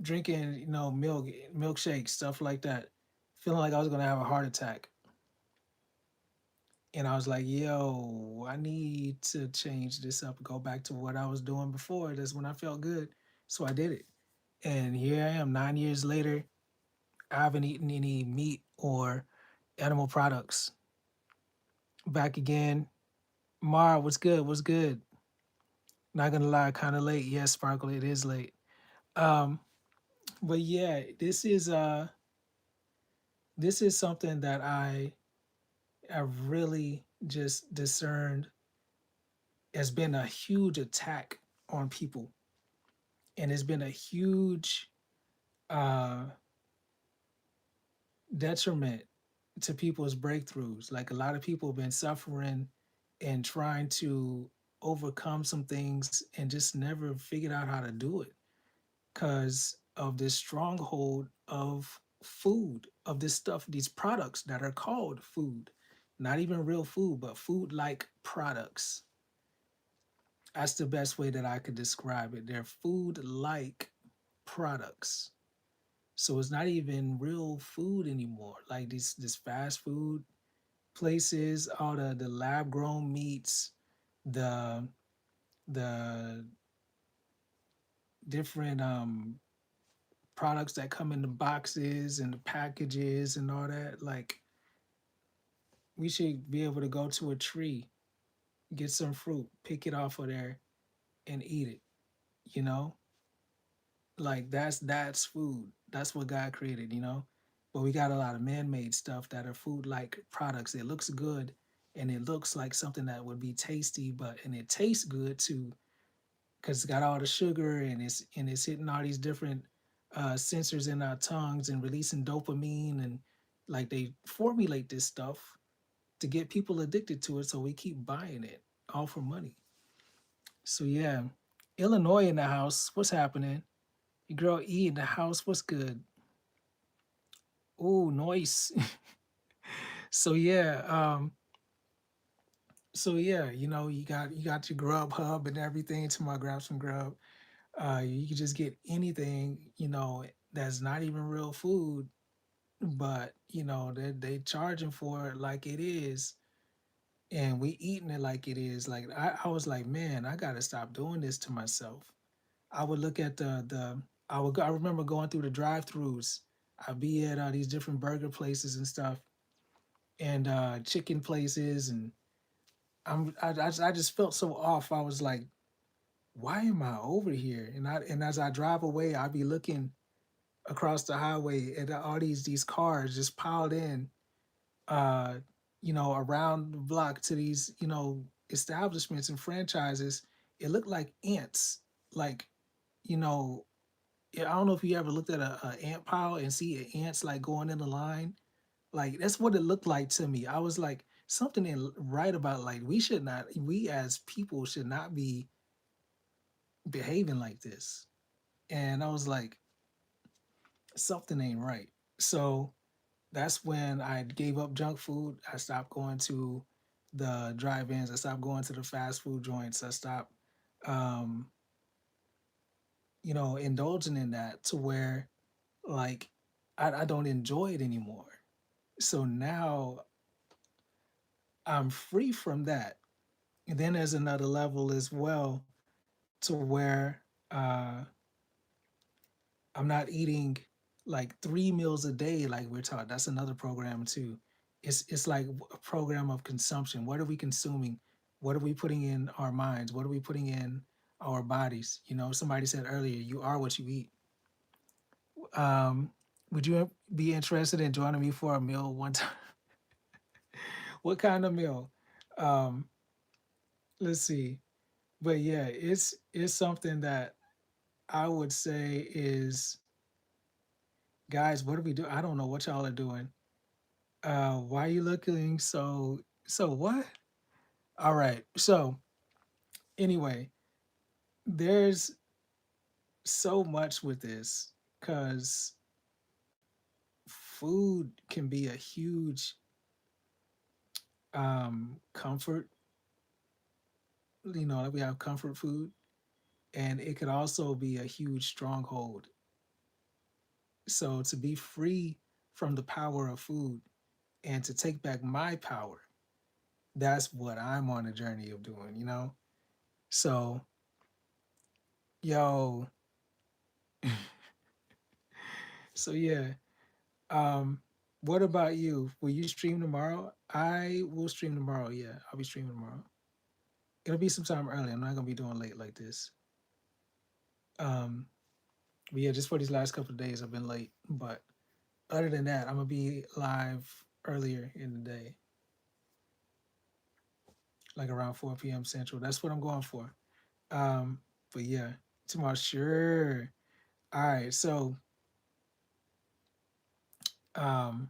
drinking, milk, milkshakes, stuff like that. Feeling like I was gonna have a heart attack. And I was like, yo, I need to change this up, go back to what I was doing before. That's when I felt good. So I did it. And here I am 9 years later. I haven't eaten any meat or animal products. Back again. Mara, what's good? What's good? Not gonna lie, kind of late. Yes, Sparkle, it is late. Um, but yeah, this is something that I really just discerned has been a huge attack on people, and it's been a huge uh detriment to people's breakthroughs. Like a lot of people have been suffering and trying to overcome some things and just never figured out how to do it because of this stronghold of food, of this stuff, these products that are called food. Not even real food, but food like products. That's the best way that I could describe it. They're food like products. So it's not even real food anymore. Like this fast food places, all the lab grown meats, the the different products that come in the boxes and the packages and all that. Like we should be able to go to a tree, get some fruit, pick it off of there and eat it, you know? Like that's food. That's what God created. But we got a lot of man-made stuff that are food-like products. It looks good and it looks like something that would be tasty, but and it tastes good too because it's got all the sugar and it's hitting all these different sensors in our tongues and releasing dopamine and like they formulate this stuff to get people addicted to it, so we keep buying it all for money. So yeah, Illinois in the house. What's happening? Your girl E in the house. What's good? Oh, nice. so yeah, you got your Grub Hub and everything. Tomorrow, grab some grub. You can just get anything, that's not even real food, but they charging for it like it is, and we eating it like it is. Like I was like, man, I gotta stop doing this to myself. I would look at I remember going through the drive-throughs. I'd be at these different burger places and stuff, and chicken places, and I just felt so off. I was like, why am I over here? And as I drive away, I'd be looking across the highway at all these cars just piled in, uh, around the block to these establishments and franchises. It looked like ants. Like, you know, I don't know if you ever looked at a ant pile and see ants like going in a line. Like that's what it looked like to me. I was like, something ain't right about like we as people should not be behaving like this. And I was like, something ain't right. So that's when I gave up junk food. I stopped going to the drive-ins. I stopped going to the fast food joints. I stopped, um, indulging in that to where like I don't enjoy it anymore. So now I'm free from that. And then there's another level as well to where I'm not eating like 3 meals a day like we're taught. That's another program too. It's like a program of consumption. What are we consuming? What are we putting in our minds? What are we putting in our bodies? Somebody said earlier, you are what you eat. Um, would you be interested in joining me for a meal one time? What kind of meal? Um, let's see. But yeah, it's something that I would say is, guys, what do we do? I don't know what y'all are doing. Why are you looking so what? All right. So anyway, there's so much with this because food can be a huge comfort. Like we have comfort food, and it could also be a huge stronghold. So to be free from the power of food and to take back my power, that's what I'm on a journey of doing. So, yo, so yeah. Um, what about you? Will you stream tomorrow? I will stream tomorrow. Yeah, I'll be streaming tomorrow. It'll be sometime early. I'm not gonna be doing late like this. Um, but yeah, just for these last couple of days, I've been late. But other than that, I'm gonna be live earlier in the day, like around 4 p.m. Central. That's what I'm going for. Um, but yeah, tomorrow, sure. All right, so um,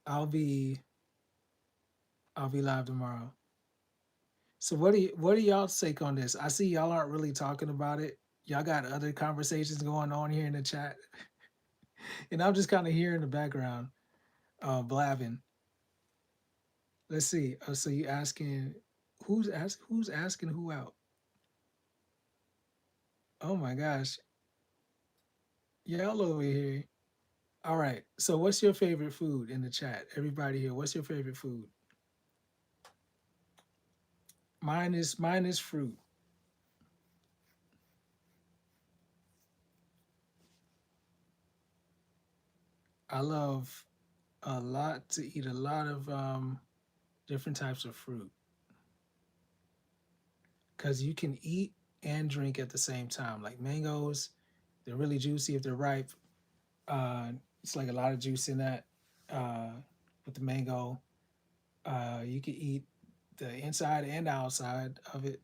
I'll be I'll be live tomorrow. So what do y'all take on this? I see y'all aren't really talking about it. Y'all got other conversations going on here in the chat, and I'm just kind of here in the background, blabbing. Let's see. So you asking who's asking who out? Oh my gosh, y'all over here. All right. So what's your favorite food in the chat? Everybody here, what's your favorite food? Mine is fruit. I love a lot to eat a lot of different types of fruit because you can eat and drink at the same time. Like mangoes, they're really juicy if they're ripe. Uh, it's like a lot of juice in that. Uh, with the mango, you can eat the inside and the outside of it.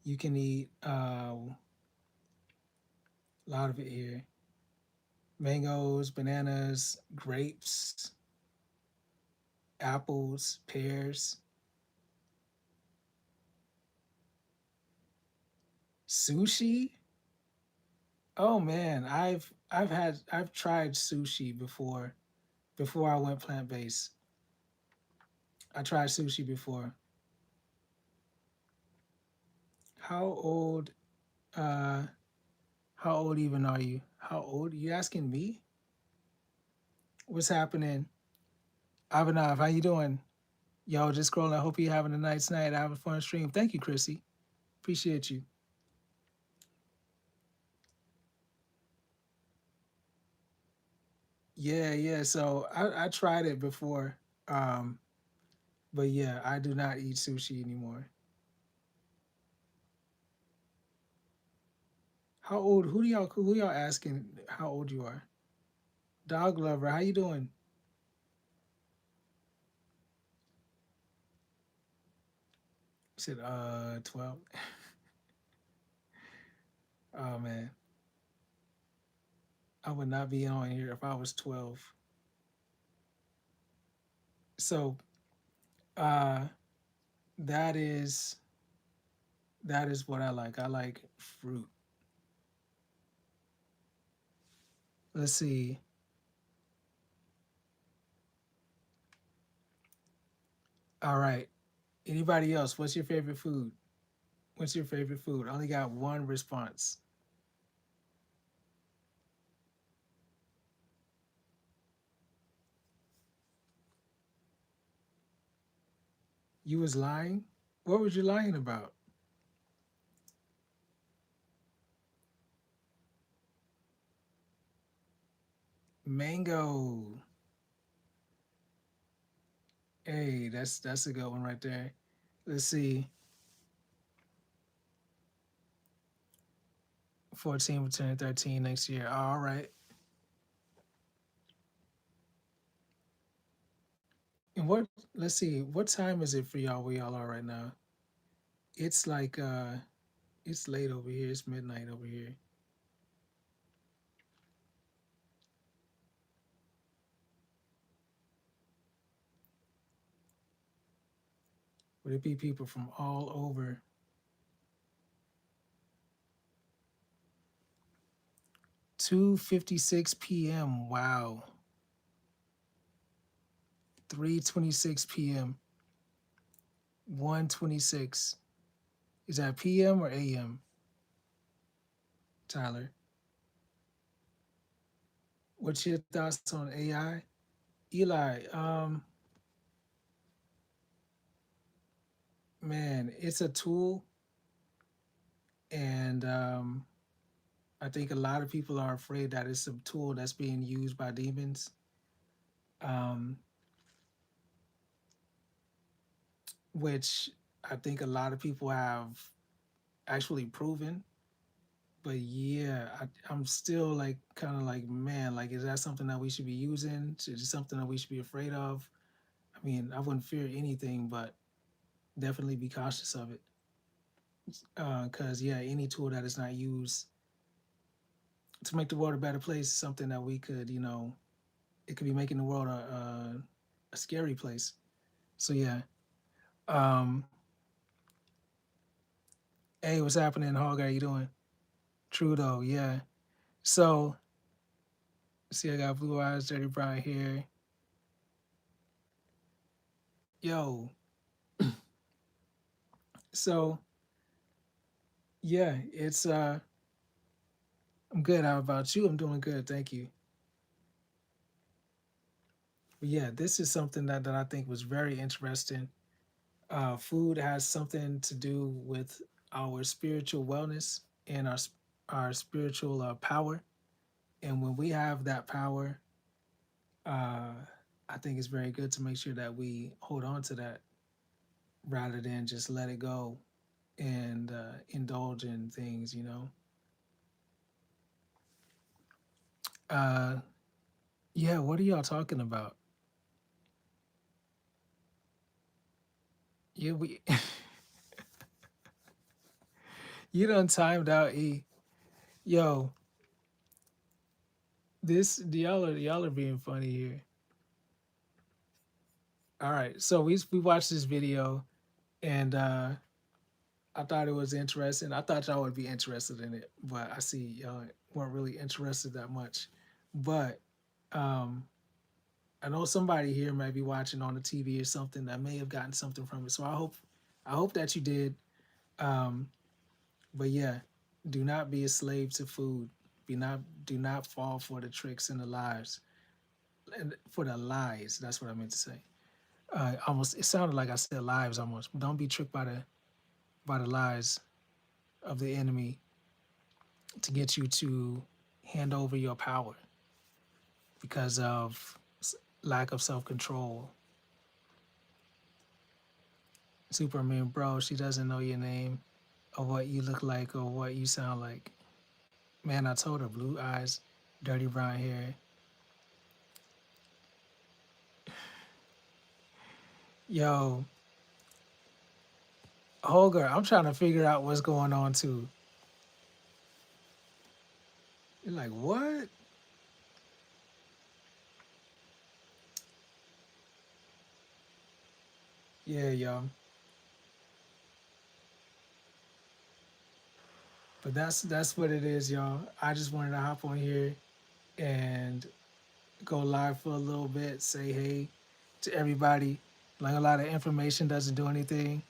You can eat a lot of it here: mangoes, bananas, grapes, apples, pears, sushi. Oh man, I've tried sushi before I went plant based. I tried sushi before. How old uh how old even are you? How old? You asking me? What's happening? Abhinav, how you doing? Yo, just scrolling. I hope you're having a nice night, having a fun stream. Thank you, Chrissy. Appreciate you. Yeah, yeah. So I tried it before. Um, but yeah, I do not eat sushi anymore. How old? Who y'all asking how old you are? Dog lover, how you doing? I said 12. Oh man, I would not be on here if I was 12. So uh that is that is what I like. I like fruit. Let's see. All right. Anybody else? What's your favorite food? What's your favorite food? I only got one response. You was lying? What was you lying about? Mango. Hey, that's a good one right there. Let's see. 14 will turn 13 next year. All right. And let's see, what time is it for y'all where y'all are right now? It's like it's late over here. It's midnight over here. Would it be people from all over? 2:56 p.m. Wow. 3:26 p.m. 1:26. Is that p.m. or a.m.? Tyler, what's your thoughts on AI? Eli, man, it's a tool, and I think a lot of people are afraid that it's a tool that's being used by demons, um, which I think a lot of people have actually proven. But yeah, I'm still like kind of like, man, like, is that something that we should be using? Is it something that we should be afraid of? I mean, I wouldn't fear anything, but definitely be cautious of it. Because yeah, any tool that is not used to make the world a better place is something that we could, it could be making the world a scary place. So yeah. Um, hey, what's happening, Hog? How you doing? Trudeau, yeah. So see, I got blue eyes, dirty brown hair. Yo, so yeah, it's I'm good. How about you? I'm doing good, thank you. But yeah, this is something that I think was very interesting. Food has something to do with our spiritual wellness and our spiritual power. And when we have that power, uh, I think it's very good to make sure that we hold on to that rather than just let it go and indulge in things. Uh, yeah, what are y'all talking about? Yeah, we you done timed out, E. Yo, this y'all are being funny here. All right, so we watched this video, and I thought it was interesting. I thought y'all would be interested in it, but I see y'all weren't really interested that much. But um, I know somebody here might be watching on the TV or something that may have gotten something from it. So I hope that you did. Um, but yeah, do not be a slave to food. Do not fall for the tricks and the lies, and for the lies. That's what I meant to say. Almost it sounded like I said lives almost. Don't be tricked by the lies of the enemy to get you to hand over your power because of lack of self control. Superman, bro, she doesn't know your name or what you look like or what you sound like. Man, I told her blue eyes, dirty brown hair. Yo, Holger, I'm trying to figure out what's going on too. You're like, what? Yeah, yo. But that's what it is, y'all. I just wanted to hop on here and go live for a little bit, say hey to everybody. Like a lot of information doesn't do anything.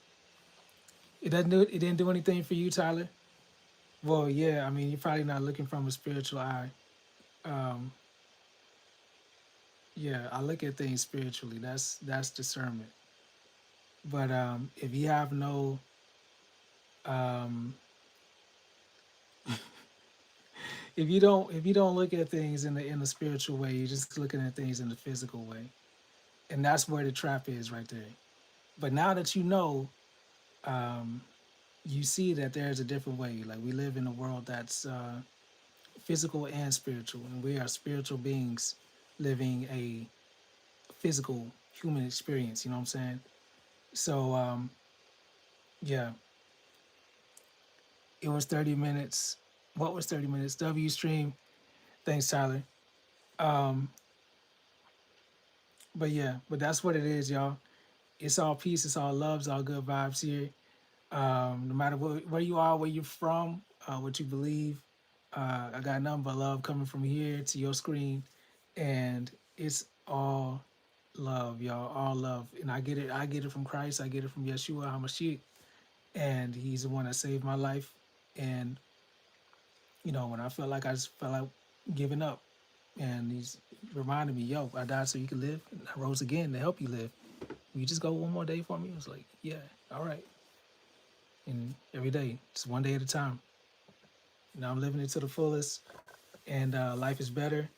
It didn't do anything for you, Tyler. Well, yeah, I mean you're probably not looking from a spiritual eye. Um, yeah, I look at things spiritually. That's discernment. But if you have no um, if you don't look at things in the spiritual way, you're just looking at things in the physical way. And that's where the trap is right there. But now that you know, um, you see that there's a different way. Like we live in a world that's physical and spiritual, and we are spiritual beings living a physical human experience. You know what I'm saying? So yeah, it was 30 minutes. What was 30 minutes? W stream. Thanks, Tyler. Um, but yeah, but that's what it is, y'all. It's all peace. It's all love. It's all good vibes here. No matter where you are, where you're from, what you believe, I got nothing but love coming from here to your screen, and it's all love, y'all, all love. And I get it. I get it from Christ. I get it from Yeshua Hamashiach, and He's the one that saved my life. And when I felt like I just felt like giving up, and He's reminded me, "Yo, I died so you could live, and I rose again to help you live. Will you just go one more day for me?" I was like, "Yeah, all right." And every day, just one day at a time. Now I'm living it to the fullest, and life is better,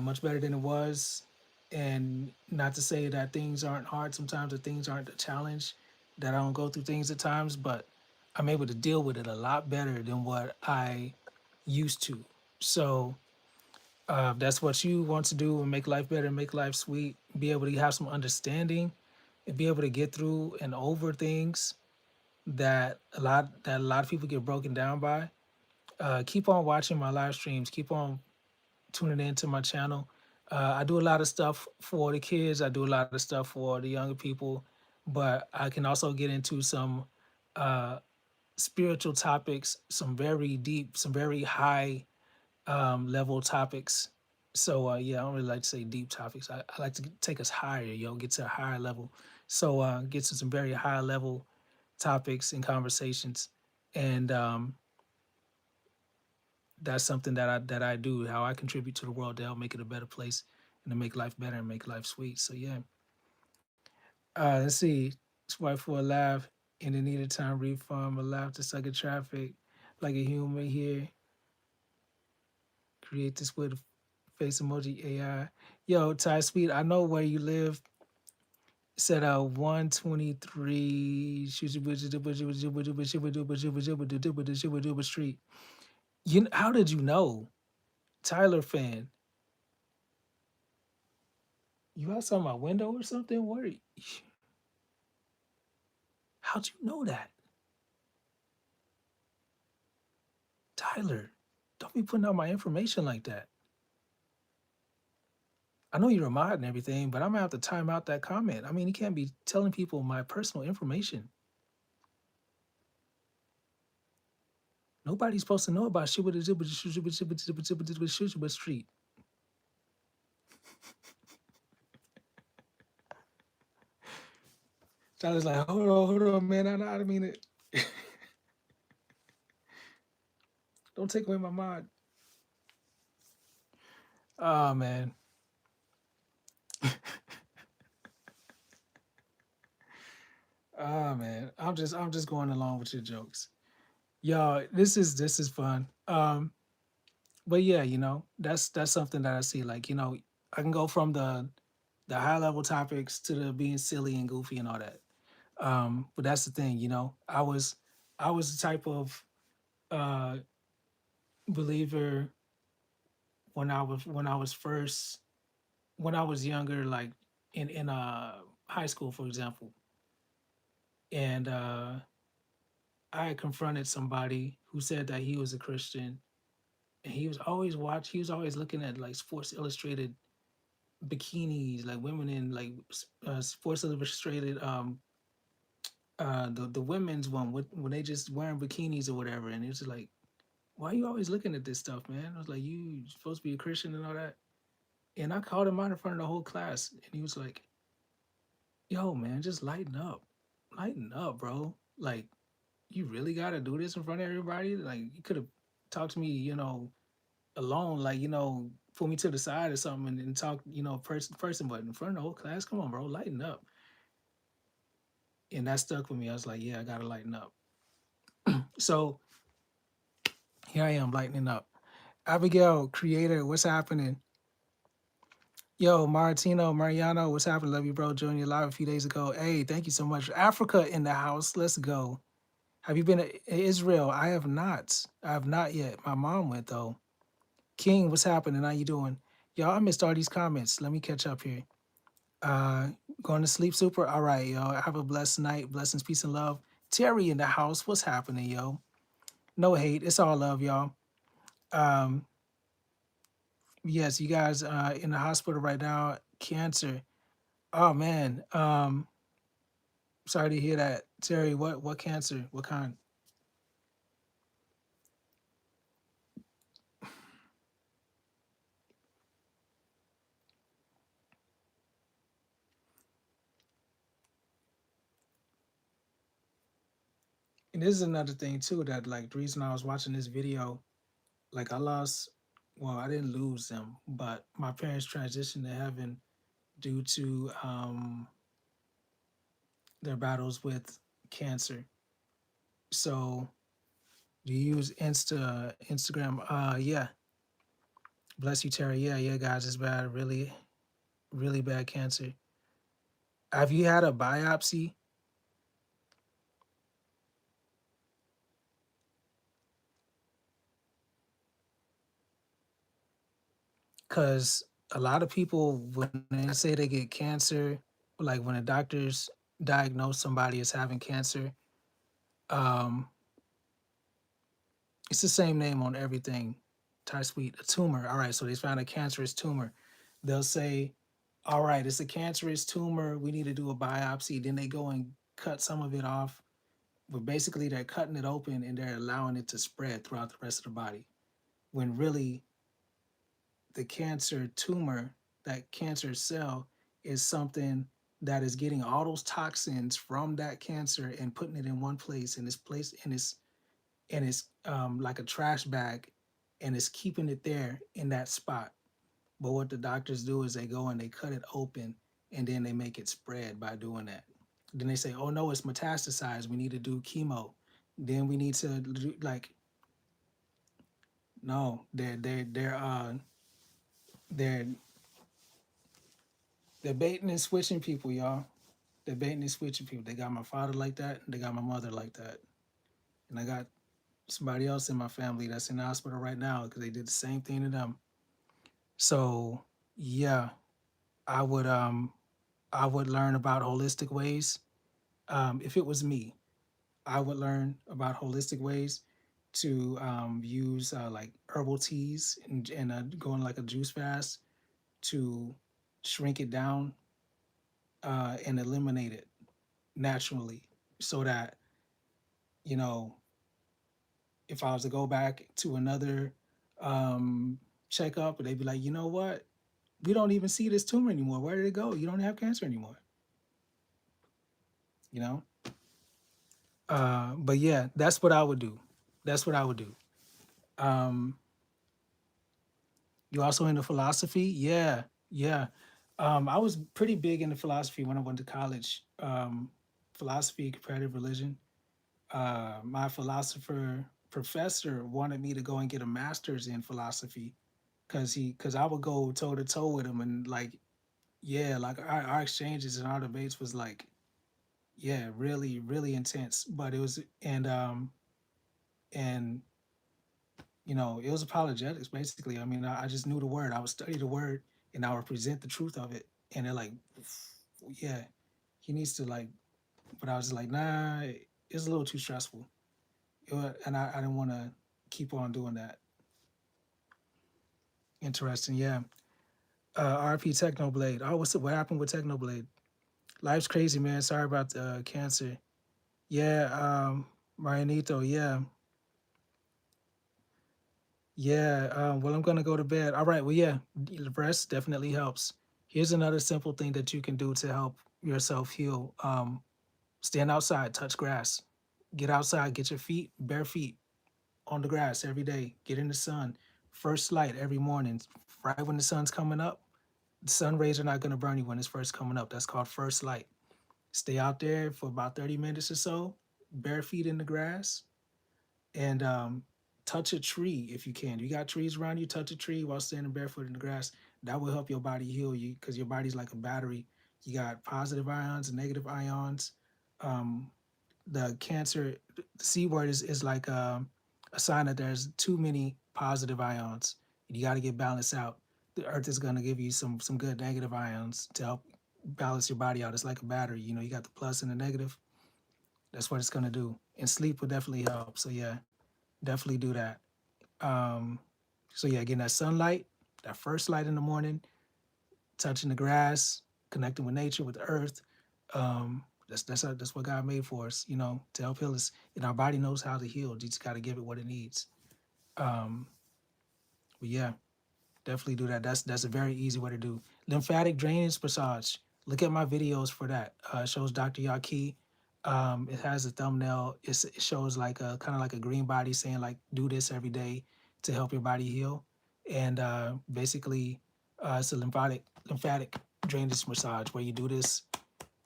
much better than it was. And not to say that things aren't hard sometimes, or things aren't a challenge, that I don't go through things at times, but I'm able to deal with it a lot better than what I used to. So if that's what you want to do and make life better, make life sweet, be able to have some understanding, and be able to get through and over things that a lot of people get broken down by. Keep on watching my live streams. Keep on tuning into my channel. I do a lot of stuff for the kids. I do a lot of stuff for the younger people, but I can also get into some uh, spiritual topics, some very deep, some very high level topics. So yeah, I don't really like to say deep topics. I like to take us higher, get to a higher level. So get to some very high level topics and conversations, and that's something that I do. How I contribute to the world to help make it a better place and to make life better and make life sweet. So yeah, let's see. Swipe for a laugh in the needed time refund. A laugh to suck at traffic like a human here. Create this with a face emoji AI. Yo, Ty Speed, I know where you live. Said 123 Street. How did you know? Tyler fan. You outside my window or something? How'd you know that? Tyler, don't be putting out my information like that. I know you're a mod and everything, but I'm gonna have to time out that comment. I mean, you can't be telling people my personal information. Nobody's supposed to know about shit with street. Tyler's like, hold on, man. I don't mean it. Don't take away my mod. Oh man. Oh man. I'm just going along with your jokes. Y'all, this is fun. But yeah, that's something that I see. Like, I can go from the high level topics to the being silly and goofy and all that. But that's the thing, I was the type of uh believer when I was younger, like in high school, for example, and I had confronted somebody who said that he was a Christian, and he was always looking at like Sports Illustrated bikinis, like women in like Sports Illustrated, the women's one when they just wearing bikinis or whatever, and it's like, why are you always looking at this stuff, man? I was like, you supposed to be a Christian and all that, and I called him out in front of the whole class, and he was like, yo, man, just lighten up, bro. Like, you really got to do this in front of everybody? Like, you could have talked to me, alone, like, pull me to the side or something and talk, person to person, but in front of the whole class, come on, bro, lighten up. And that stuck with me. I was like, yeah, I gotta lighten up. So here I am lightening up. Abigail, creator, what's happening? Yo, Mariano, what's happening? Love you, bro. Joined you live a few days ago. Hey, thank you so much. Africa in the house. Let's go. Have you been to Israel? I have not. I have not yet. My mom went though. King, what's happening? How you doing? Y'all, I missed all these comments. Let me catch up here. Uh, Going to sleep super. All right, yo. Have a blessed night. Blessings, peace, and love. Terry in the house. What's happening, yo? No hate. It's all love, y'all. Um, yes, you guys in the hospital right now. Cancer. Oh man. Sorry to hear that. Terry, what cancer? What kind? And this is another thing too, that like the reason I was watching this video, like I lost, well, I didn't lose them, but my parents transitioned to heaven due to their battles with cancer. So do you use Instagram? Yeah. Bless you, Terry. Yeah, yeah, guys, it's bad. Really, really bad cancer. Have you had a biopsy? Because a lot of people, when they say they get cancer, like when the doctors diagnose somebody as having cancer, um, it's the same name on everything. Ty Sweet, a tumor. All right, so they found a cancerous tumor. They'll say, all right, it's a cancerous tumor. We need to do a biopsy. Then they go and cut some of it off. But basically, they're cutting it open and they're allowing it to spread throughout the rest of the body. When really, the cancer tumor, that cancer cell, is something that is getting all those toxins from that cancer and putting it in one place, and it's like a trash bag, and it's keeping it there in that spot. But what the doctors do is they go and they cut it open, and then they make it spread by doing that. Then they say, "Oh no, it's metastasized. We need to do chemo. Then we need to do like no, they're they're baiting and switching people, y'all. They're baiting and switching people. They got my father like that. They got my mother like that, and I got somebody else in my family that's in the hospital right now because they did the same thing to them. So yeah, I would um I would learn about holistic ways. If it was me, I would learn about holistic ways to use like herbal teas and go on like a juice fast to shrink it down and eliminate it naturally, so that you know if I was to go back to another um, checkup, they'd be like, you know what? We don't even see this tumor anymore. Where did it go? You don't have cancer anymore. You know. But yeah, that's what I would do. That's what I would do. Um, you also into philosophy? Yeah, yeah. I was pretty big into philosophy when I went to college. Philosophy, comparative religion. My philosopher professor wanted me to go and get a master's in philosophy because I would go toe to toe with him, and like yeah, like our exchanges and our debates was like yeah, really really intense. But it was and it was apologetics basically. I mean, I just knew the word. I would study the word and I would present the truth of it, and they're like, yeah, he needs to like. But I was just like, nah, it's a little too stressful, and I didn't want to keep on doing that. Interesting, yeah. RP Technoblade. Oh, what happened with Technoblade? Life's crazy, man. Sorry about the cancer. Yeah, Marianito. Yeah, yeah. Well, I'm gonna go to bed. All right. Well, yeah, rest definitely helps. Here's another simple thing that you can do to help yourself heal. Stand outside, touch grass. Get outside, get your feet, bare feet, on the grass every day. Get in the sun. First light every morning, right when the sun's coming up. The sun rays are not gonna burn you when it's first coming up. That's called first light. Stay out there for about 30 minutes or so, bare feet in the grass, and touch a tree if you can. You got trees around you, touch a tree while standing barefoot in the grass. That will help your body heal you because your body's like a battery. You got positive ions and negative ions. Um, the cancer, the C word is like a sign that there's too many positive ions. You got to get balanced out. The earth is going to give you some good negative ions to help balance your body out. It's like a battery. You got the plus and the negative. That's what it's going to do. And sleep will definitely help. So yeah, definitely do that. Um, so yeah, getting that sunlight, that first light in the morning, touching the grass, connecting with nature, with the earth. That's what God made for us, to help heal us. And our body knows how to heal. You just got to give it what it needs. Um, but yeah, definitely do that. That's a very easy way to do. Lymphatic drainage massage. Look at my videos for that. It shows Dr. Yaki. It has a thumbnail. It shows like a kind of like a green body saying like do this every day to help your body heal. And basically, it's a lymphatic drainage massage where you do this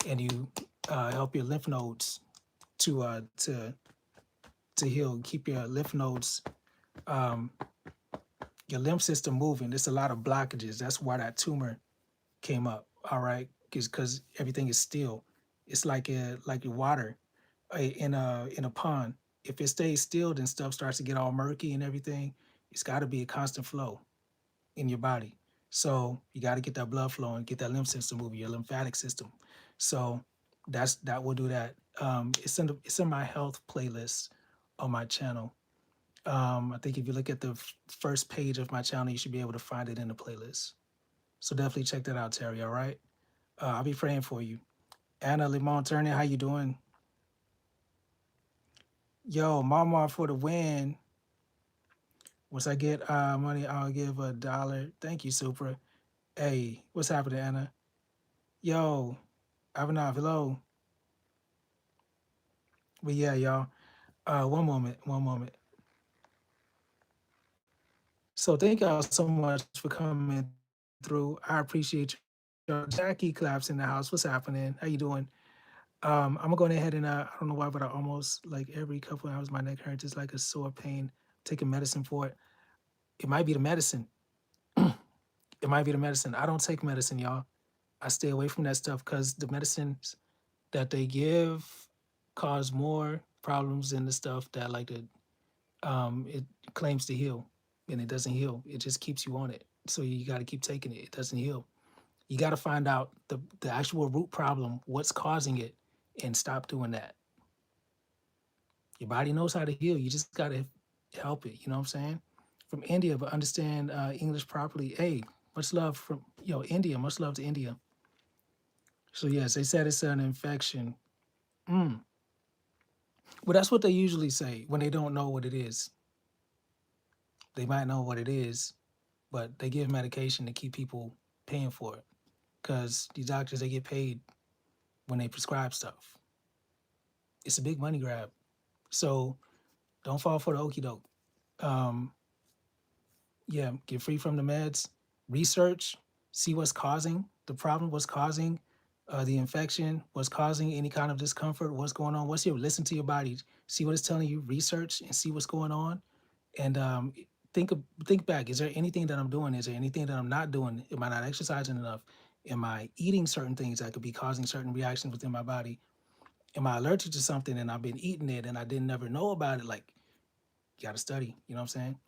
and you help your lymph nodes to uh, to to heal, keep your lymph nodes, um, your lymph system moving. There's a lot of blockages. That's why that tumor came up. All right, because everything is still. It's like your water in a pond. If it stays still, then stuff starts to get all murky and everything. It's got to be a constant flow in your body. So you got to get that blood flowing, get that lymph system moving, your lymphatic system. So that will do that. It's in my health playlist on my channel. I think if you look at the first page of my channel, you should be able to find it in the playlist. So definitely check that out, Terry. All right. I'll be praying for you. Anna Limon Turner, how you doing? Yo, Mama for the win. Once I get money, I'll give $1. Thank you, Supra. Hey, what's happening, Anna? Yo, Avanav, hello. But yeah, y'all. One moment, one moment. So thank y'all so much for coming through. I appreciate y'all. Jackie Claps in the house. What's happening? How you doing? I'm gonna go ahead and I don't know why, but I almost like every couple of hours my neck hurts. It's like a sore pain. Taking medicine for it. It might be the medicine. It might be the medicine. I don't take medicine, y'all. I stay away from that stuff because the medicines that they give cause more problems than the stuff that it claims to heal, and it doesn't heal. It just keeps you on it. So you got to keep taking it. It doesn't heal. You got to find out the actual root problem, what's causing it, and stop doing that. Your body knows how to heal. You just got to help it. You know what I'm saying? From India, but understand English properly. Hey, much love from India. Much love to India. So yes, they said it's an infection. Mm. Well, that's what they usually say when they don't know what it is. They might know what it is, but they give medication to keep people paying for it because these doctors they get paid when they prescribe stuff. It's a big money grab. So don't fall for the okey doke. Um, yeah, get free from the meds. Research, see what's causing the problem, what's causing the infection, what's causing any kind of discomfort, what's going on. Listen to your body, see what it's telling you. Research and see what's going on, and think back. Is there anything that I'm doing? Is there anything that I'm not doing? Am I not exercising enough? Am I eating certain things that could be causing certain reactions within my body? Am I allergic to something and I've been eating it and I didn't never know about it? Like, you got to study. You know what I'm saying?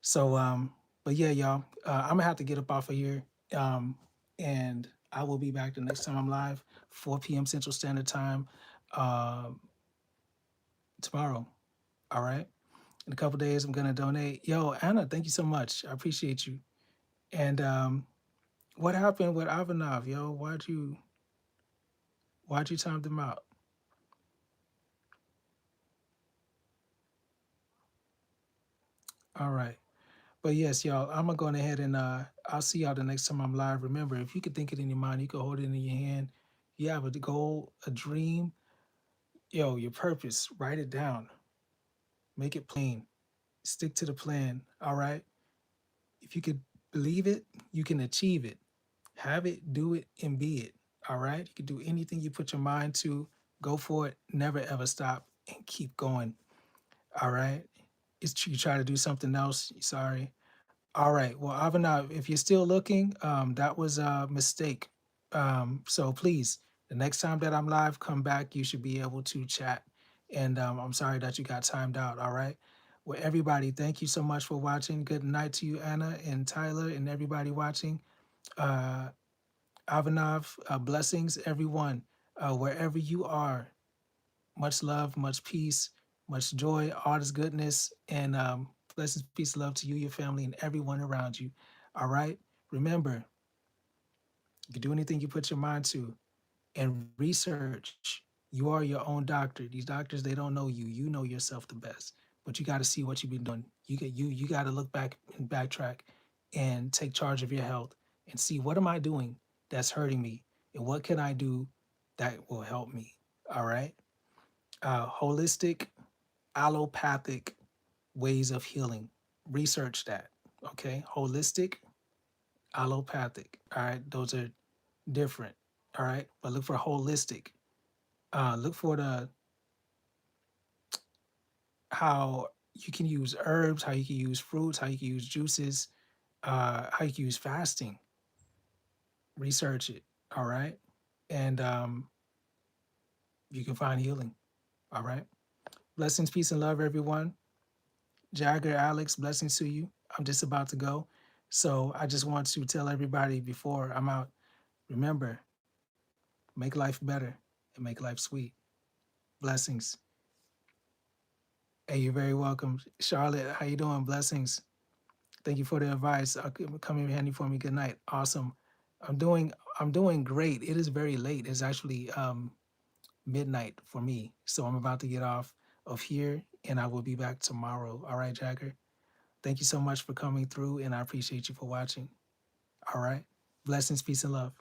So, but yeah, y'all, I'm gonna have to get up off of here. Um, and I will be back the next time I'm live, 4 p.m. Central Standard Time, um, tomorrow. All right. In a couple days, I'm gonna donate. Yo, Anna, thank you so much. I appreciate you. And what happened with Ivanov, yo? Why'd you time them out? All right. But yes, y'all, I'm gonna go ahead and I'll see y'all the next time I'm live. Remember, if you could think it in your mind, you can hold it in your hand. You have a goal, a dream, your purpose, write it down, make it plain, stick to the plan. All right. If you could believe it, you can achieve it. Have it, do it, and be it. All right. You can do anything you put your mind to. Go for it. Never ever stop and keep going. All right. You try to do something else. Sorry. All right. Well, Avanav, if you're still looking, that was a mistake. So please, the next time that I'm live, come back. You should be able to chat. And I'm sorry that you got timed out. All right. Well, everybody, thank you so much for watching. Good night to you, Anna and Tyler, and everybody watching. Uh, Avanav, blessings, everyone, wherever you are. Much love, much peace, much joy, all this goodness, and blessings, peace, love to you, your family, and everyone around you. All right. Remember, you can do anything you put your mind to, and research. You are your own doctor. These doctors, they don't know you. You know yourself the best. But you got to see what you've been doing. You got to look back and backtrack, and take charge of your health and see what am I doing that's hurting me, and what can I do that will help me. All right. Holistic allopathic ways of healing. Research that. Okay. Holistic, allopathic. All right. Those are different. All right. But look for holistic. Look for the how you can use herbs, how you can use fruits, how you can use juices, how you can use fasting. Research it. All right. And you can find healing. All right. Blessings, peace, and love, everyone. Jagger, Alex, blessings to you. I'm just about to go. So I just want to tell everybody before I'm out, remember, make life better and make life sweet. Blessings. Hey, you're very welcome. Charlotte, how you doing? Blessings. Thank you for the advice. Come in handy for me. Good night. Awesome. I'm doing I'm doing great. It is very late. It's actually midnight for me. So I'm about to get off of here and I will be back tomorrow. All right, Jagger. Thank you so much for coming through and I appreciate you for watching. All right. Blessings, peace, and love.